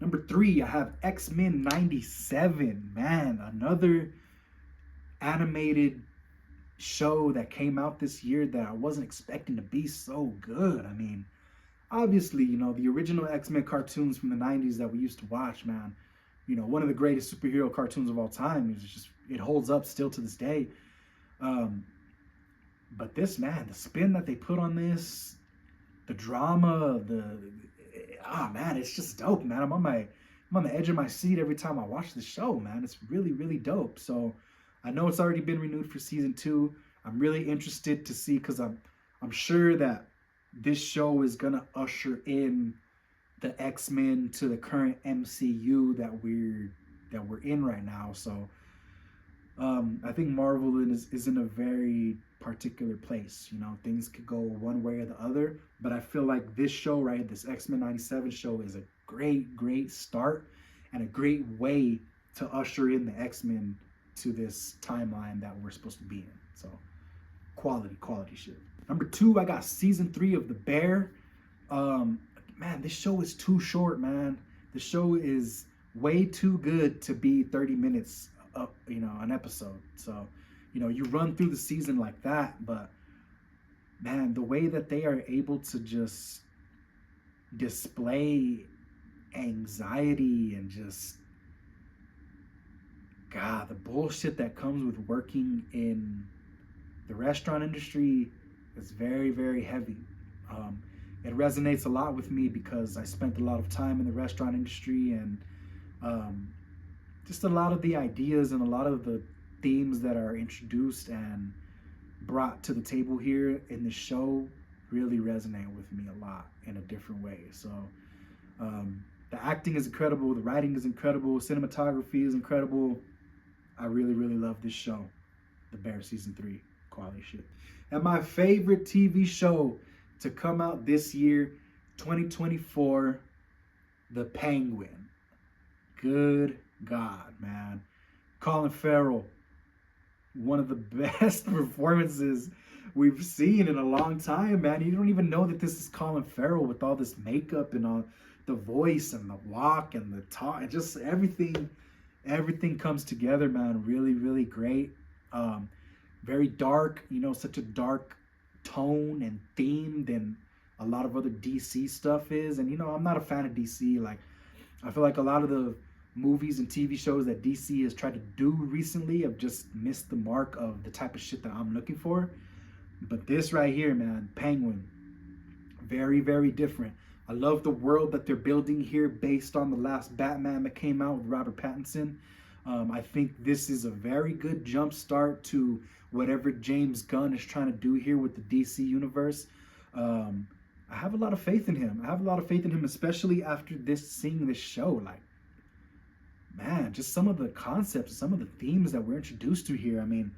Number 3, I have X-Men 97. Man, another animated show that came out this year that I wasn't expecting to be so good. I mean, obviously, the original X-Men cartoons from the 90s that we used to watch, man, one of the greatest superhero cartoons of all time. It holds up still to this day. But this, man, the spin that they put on this, the drama, man, it's just dope, man. I'm on the edge of my seat every time I watch the show, man. It's really, really dope. So I know it's already been renewed for season 2. I'm really interested to see, because I'm sure that this show is gonna usher in the X-Men to the current MCU that we're in right now. So I think Marvel is in a very particular place. Things could go one way or the other, but I feel like this show, right, this X-Men 97 show, is a great start and a great way to usher in the X-Men to this timeline that we're supposed to be in. So quality shit. Number 2, I got season 3 of The Bear. Man, this show is too short, man. The show is way too good to be 30 minutes an episode. So you run through the season like that, but man, the way that they are able to just display anxiety and just, God, the bullshit that comes with working in the restaurant industry is very, very heavy. It resonates a lot with me because I spent a lot of time in the restaurant industry, and just a lot of the ideas and a lot of the themes that are introduced and brought to the table here in the show really resonate with me a lot in a different way. So the acting is incredible, the writing is incredible, cinematography is incredible. I really, really love this show, The Bear season 3, quality shit. And my favorite TV show to come out this year, 2024, The Penguin. Good God, man. Colin Farrell, one of the best performances we've seen in a long time, man. You don't even know that this is Colin Farrell with all this makeup and all the voice and the walk and the talk, and just everything comes together, man. Really, really great. Very dark, such a dark tone and theme than a lot of other DC stuff is. And I'm not a fan of DC. Like, I feel like a lot of the movies and TV shows that DC has tried to do recently have just missed the mark of the type of shit that I'm looking for. But this right here, man, Penguin, very, very different. I love the world that they're building here based on the last Batman that came out with Robert Pattinson. I think this is a very good jump start to whatever James Gunn is trying to do here with the DC universe. Um, I have a lot of faith in him. I have a lot of faith in him, especially after seeing this show. Like, man, just some of the concepts, some of the themes that we're introduced to here. I mean,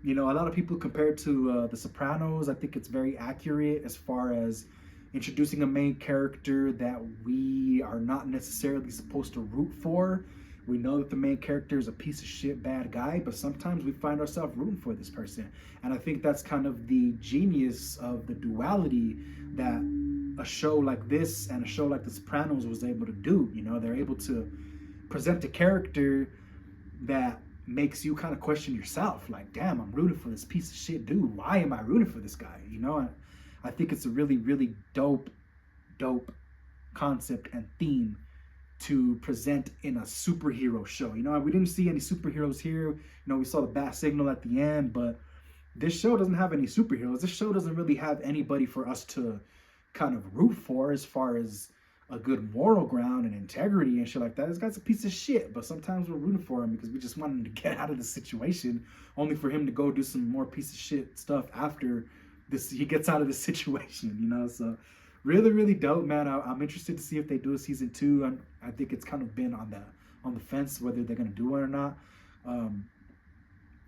a lot of people compare it to The Sopranos. I think it's very accurate as far as introducing a main character that we are not necessarily supposed to root for. We know that the main character is a piece of shit bad guy, but sometimes we find ourselves rooting for this person. And I think that's kind of the genius of the duality that a show like this and a show like The Sopranos was able to do. They're able to present a character that makes you kind of question yourself, like, damn, I'm rooting for this piece of shit dude. Why am I rooting for this guy? I think it's a really, really dope concept and theme to present in a superhero show. We didn't see any superheroes here. We saw the bat signal at the end, but this show doesn't have any superheroes. This show doesn't really have anybody for us to kind of root for as far as a good moral ground and integrity and shit like that. This guy's a piece of shit, but sometimes we're rooting for him because we just want him to get out of the situation, only for him to go do some more piece of shit stuff after he gets out of the situation. So really, really dope, man. I'm interested to see if they do a season 2. I think it's kind of been on the fence whether they're gonna do it or not.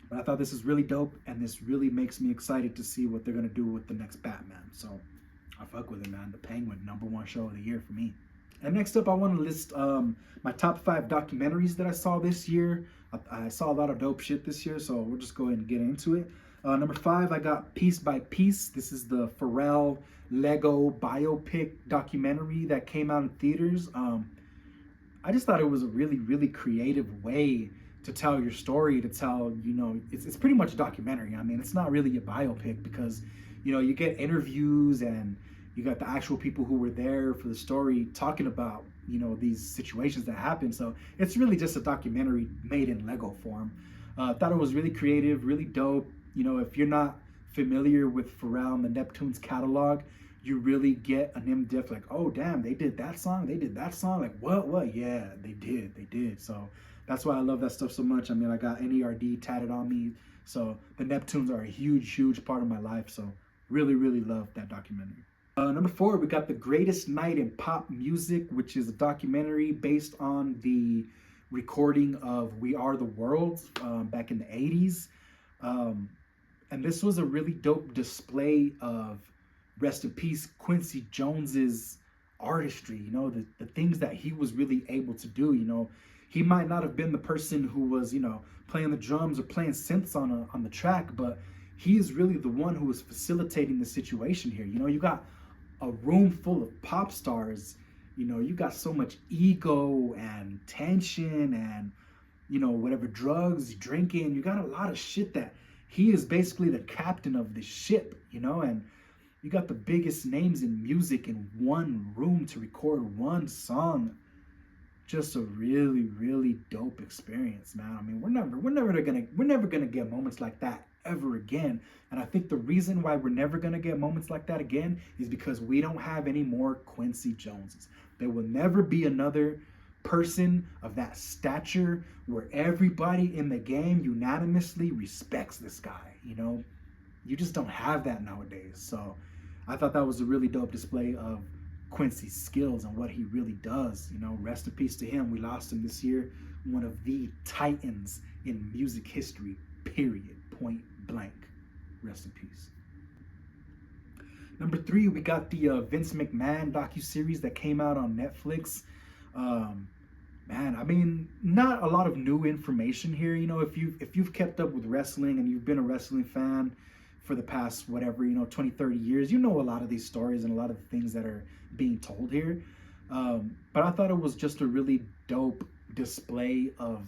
But I thought this is really dope, and this really makes me excited to see what they're gonna do with the next Batman. So I fuck with it, man. The Penguin, #1 show of the year for me. And next up, I want to list my top 5 documentaries that I saw this year. I saw a lot of dope shit this year, so we'll just go ahead and get into it. Number 5, I got Piece by Piece. This is the Pharrell Lego biopic documentary that came out in theaters. I just thought it was a really, really creative way to tell your story, to tell, it's pretty much a documentary. I mean, it's not really a biopic because, you get interviews and you got the actual people who were there for the story talking about, these situations that happened. So it's really just a documentary made in Lego form. Thought it was really creative, really dope. If you're not familiar with Pharrell and the Neptunes catalog, you really get an in-depth, like, oh, damn, they did that song, like, what, yeah, they did. So that's why I love that stuff so much. I mean, I got NERD tatted on me, so the Neptunes are a huge part of my life, so really, really love that documentary. Number 4, we got The Greatest Night in Pop Music, which is a documentary based on the recording of We Are the World back in the 80s. And this was a really dope display of, rest in peace, Quincy Jones's artistry, the things that he was really able to do. He might not have been the person who was, playing the drums or playing synths on the track, but he is really the one who was facilitating the situation here. You got a room full of pop stars, you got so much ego and tension and, whatever drugs, drinking, you got a lot of shit that he is basically the captain of the ship, and you got the biggest names in music in one room to record one song. Just a really, really dope experience, man. I mean, we're never gonna get moments like that ever again. And I think the reason why we're never gonna get moments like that again is because we don't have any more Quincy Joneses. There will never be another person of that stature where everybody in the game unanimously respects this guy. You just don't have that nowadays. So I thought that was a really dope display of Quincy's skills and what he really does. Rest in peace to him. We lost him this year. One of the titans in music history, period, point blank. Rest in peace. Number 3, we got the Vince McMahon docuseries that came out on Netflix. Man, I mean, not a lot of new information here. If you've kept up with wrestling and you've been a wrestling fan for the past, whatever, 20, 30 years, a lot of these stories and a lot of the things that are being told here. But I thought it was just a really dope display of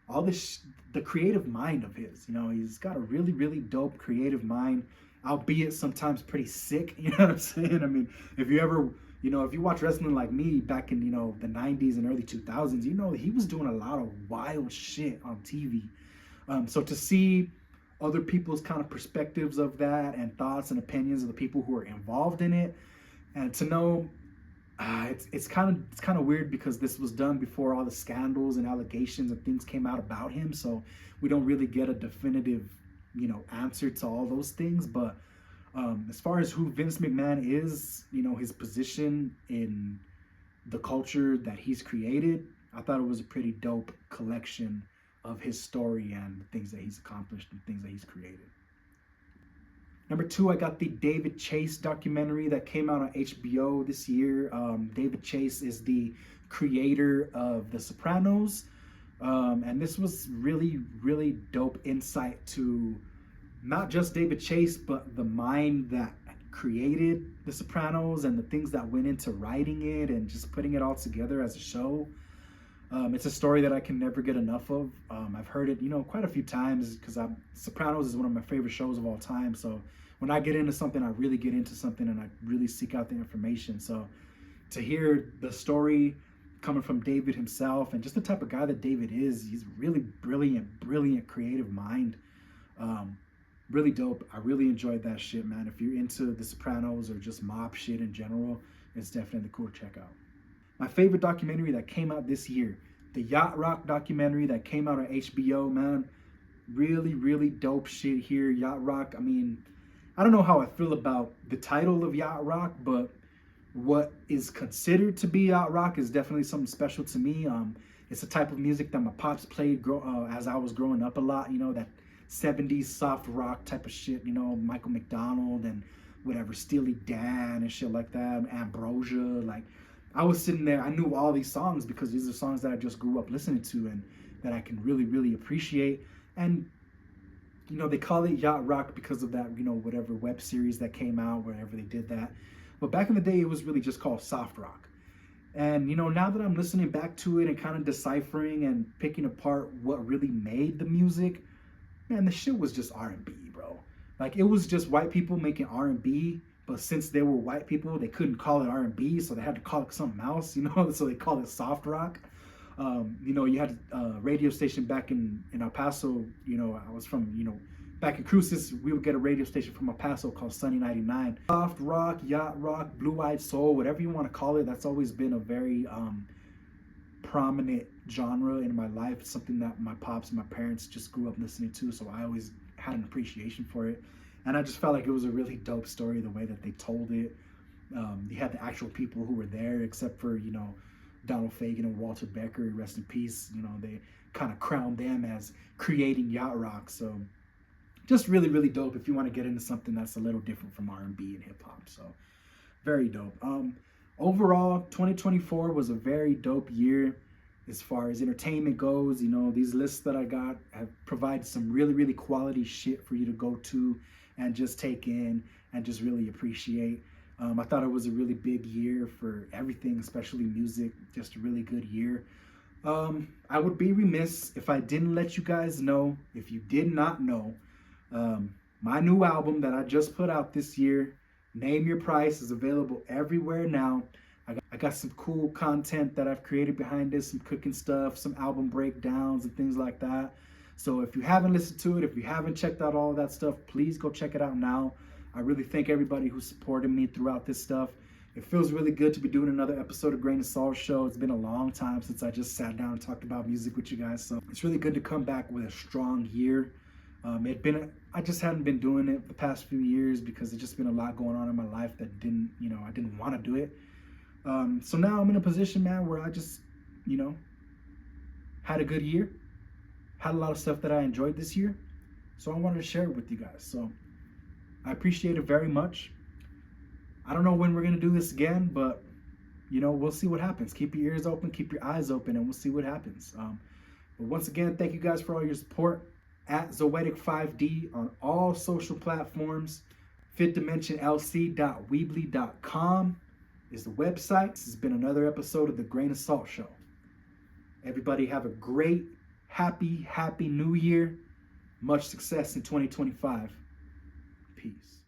all this, the creative mind of his. He's got a really, really dope creative mind, albeit sometimes pretty sick. You know what I'm saying? I mean, if you ever, if you watch wrestling like me back in, the 90s and early 2000s, he was doing a lot of wild shit on TV. So to see other people's kind of perspectives of that and thoughts and opinions of the people who are involved in it, and to know It's kind of weird because this was done before all the scandals and allegations and things came out about him, so we don't really get a definitive, answer to all those things. But as far as who Vince McMahon is, his position in the culture that he's created, I thought it was a pretty dope collection of his story and the things that he's accomplished and things that he's created. Number two, I got the David Chase documentary that came out on HBO this year. David Chase is the creator of The Sopranos. And this was really, really dope insight to not just David Chase, but the mind that created The Sopranos and the things that went into writing it and just putting it all together as a show. It's a story that I can never get enough of. I've heard it, quite a few times because Sopranos is one of my favorite shows of all time. So when I get into something, I really get into something and I really seek out the information. So to hear the story coming from David himself and just the type of guy that David is, he's really brilliant creative mind. Really dope. I really enjoyed that shit, man. If you're into The Sopranos or just mob shit in general, it's definitely cool to check out. My favorite documentary that came out this year, the Yacht Rock documentary that came out on HBO, man. Really, really dope shit here. Yacht Rock, I mean, I don't know how I feel about the title of Yacht Rock, but what is considered to be Yacht Rock is definitely something special to me. It's a type of music that my pops played as I was growing up a lot, that 70s soft rock type of shit, Michael McDonald and whatever, Steely Dan and shit like that, Ambrosia. Like, I was sitting there, I knew all these songs because these are songs that I just grew up listening to and that I can really, really appreciate. And, they call it Yacht Rock because of that, whatever web series that came out, wherever they did that. But back in the day, it was really just called soft rock. And, now that I'm listening back to it and kind of deciphering and picking apart what really made the music, man, the shit was just R&B, bro. Like, it was just white people making R&B, but since they were white people, they couldn't call it R&B, so they had to call it something else, so they called it soft rock. You had a radio station back in El Paso, I was from, back in Cruces, we would get a radio station from El Paso called Sunny 99. Soft rock, yacht rock, blue-eyed soul, whatever you want to call it, that's always been a very prominent genre in my life. It's something that my pops and my parents just grew up listening to, so I always had an appreciation for it. And I just felt like it was a really dope story, the way that they told it. You had the actual people who were there, except for, Donald Fagen and Walter Becker, rest in peace. They kind of crowned them as creating yacht rock. So just really, really dope if you want to get into something that's a little different from R&B and hip hop. So very dope. Overall, 2024 was a very dope year as far as entertainment goes. These lists that I got have provided some really, really quality shit for you to go to and just take in and just really appreciate. I thought it was a really big year for everything, especially music, just a really good year. I would be remiss if I didn't let you guys know, if you did not know, my new album that I just put out this year, Name Your Price, is available everywhere now. I got some cool content that I've created behind this, some cooking stuff, some album breakdowns and things like that. So if you haven't listened to it, if you haven't checked out all of that stuff, please go check it out now. I really thank everybody who supported me throughout this stuff. It feels really good to be doing another episode of Grain of Salt Show. It's been a long time since I just sat down and talked about music with you guys. So it's really good to come back with a strong year. I just hadn't been doing it the past few years because there's just been a lot going on in my life that I didn't want to do it. So now I'm in a position, man, where I just, had a good year. Had a lot of stuff that I enjoyed this year. So I wanted to share it with you guys. So I appreciate it very much. I don't know when we're going to do this again, but, we'll see what happens. Keep your ears open, keep your eyes open, and we'll see what happens. But once again, thank you guys for all your support. At Zoetic5D on all social platforms. FifthDimensionLC.weebly.com is the website. This has been another episode of the Grain of Salt Show. Everybody have a great, happy new year. Much success in 2025. Peace.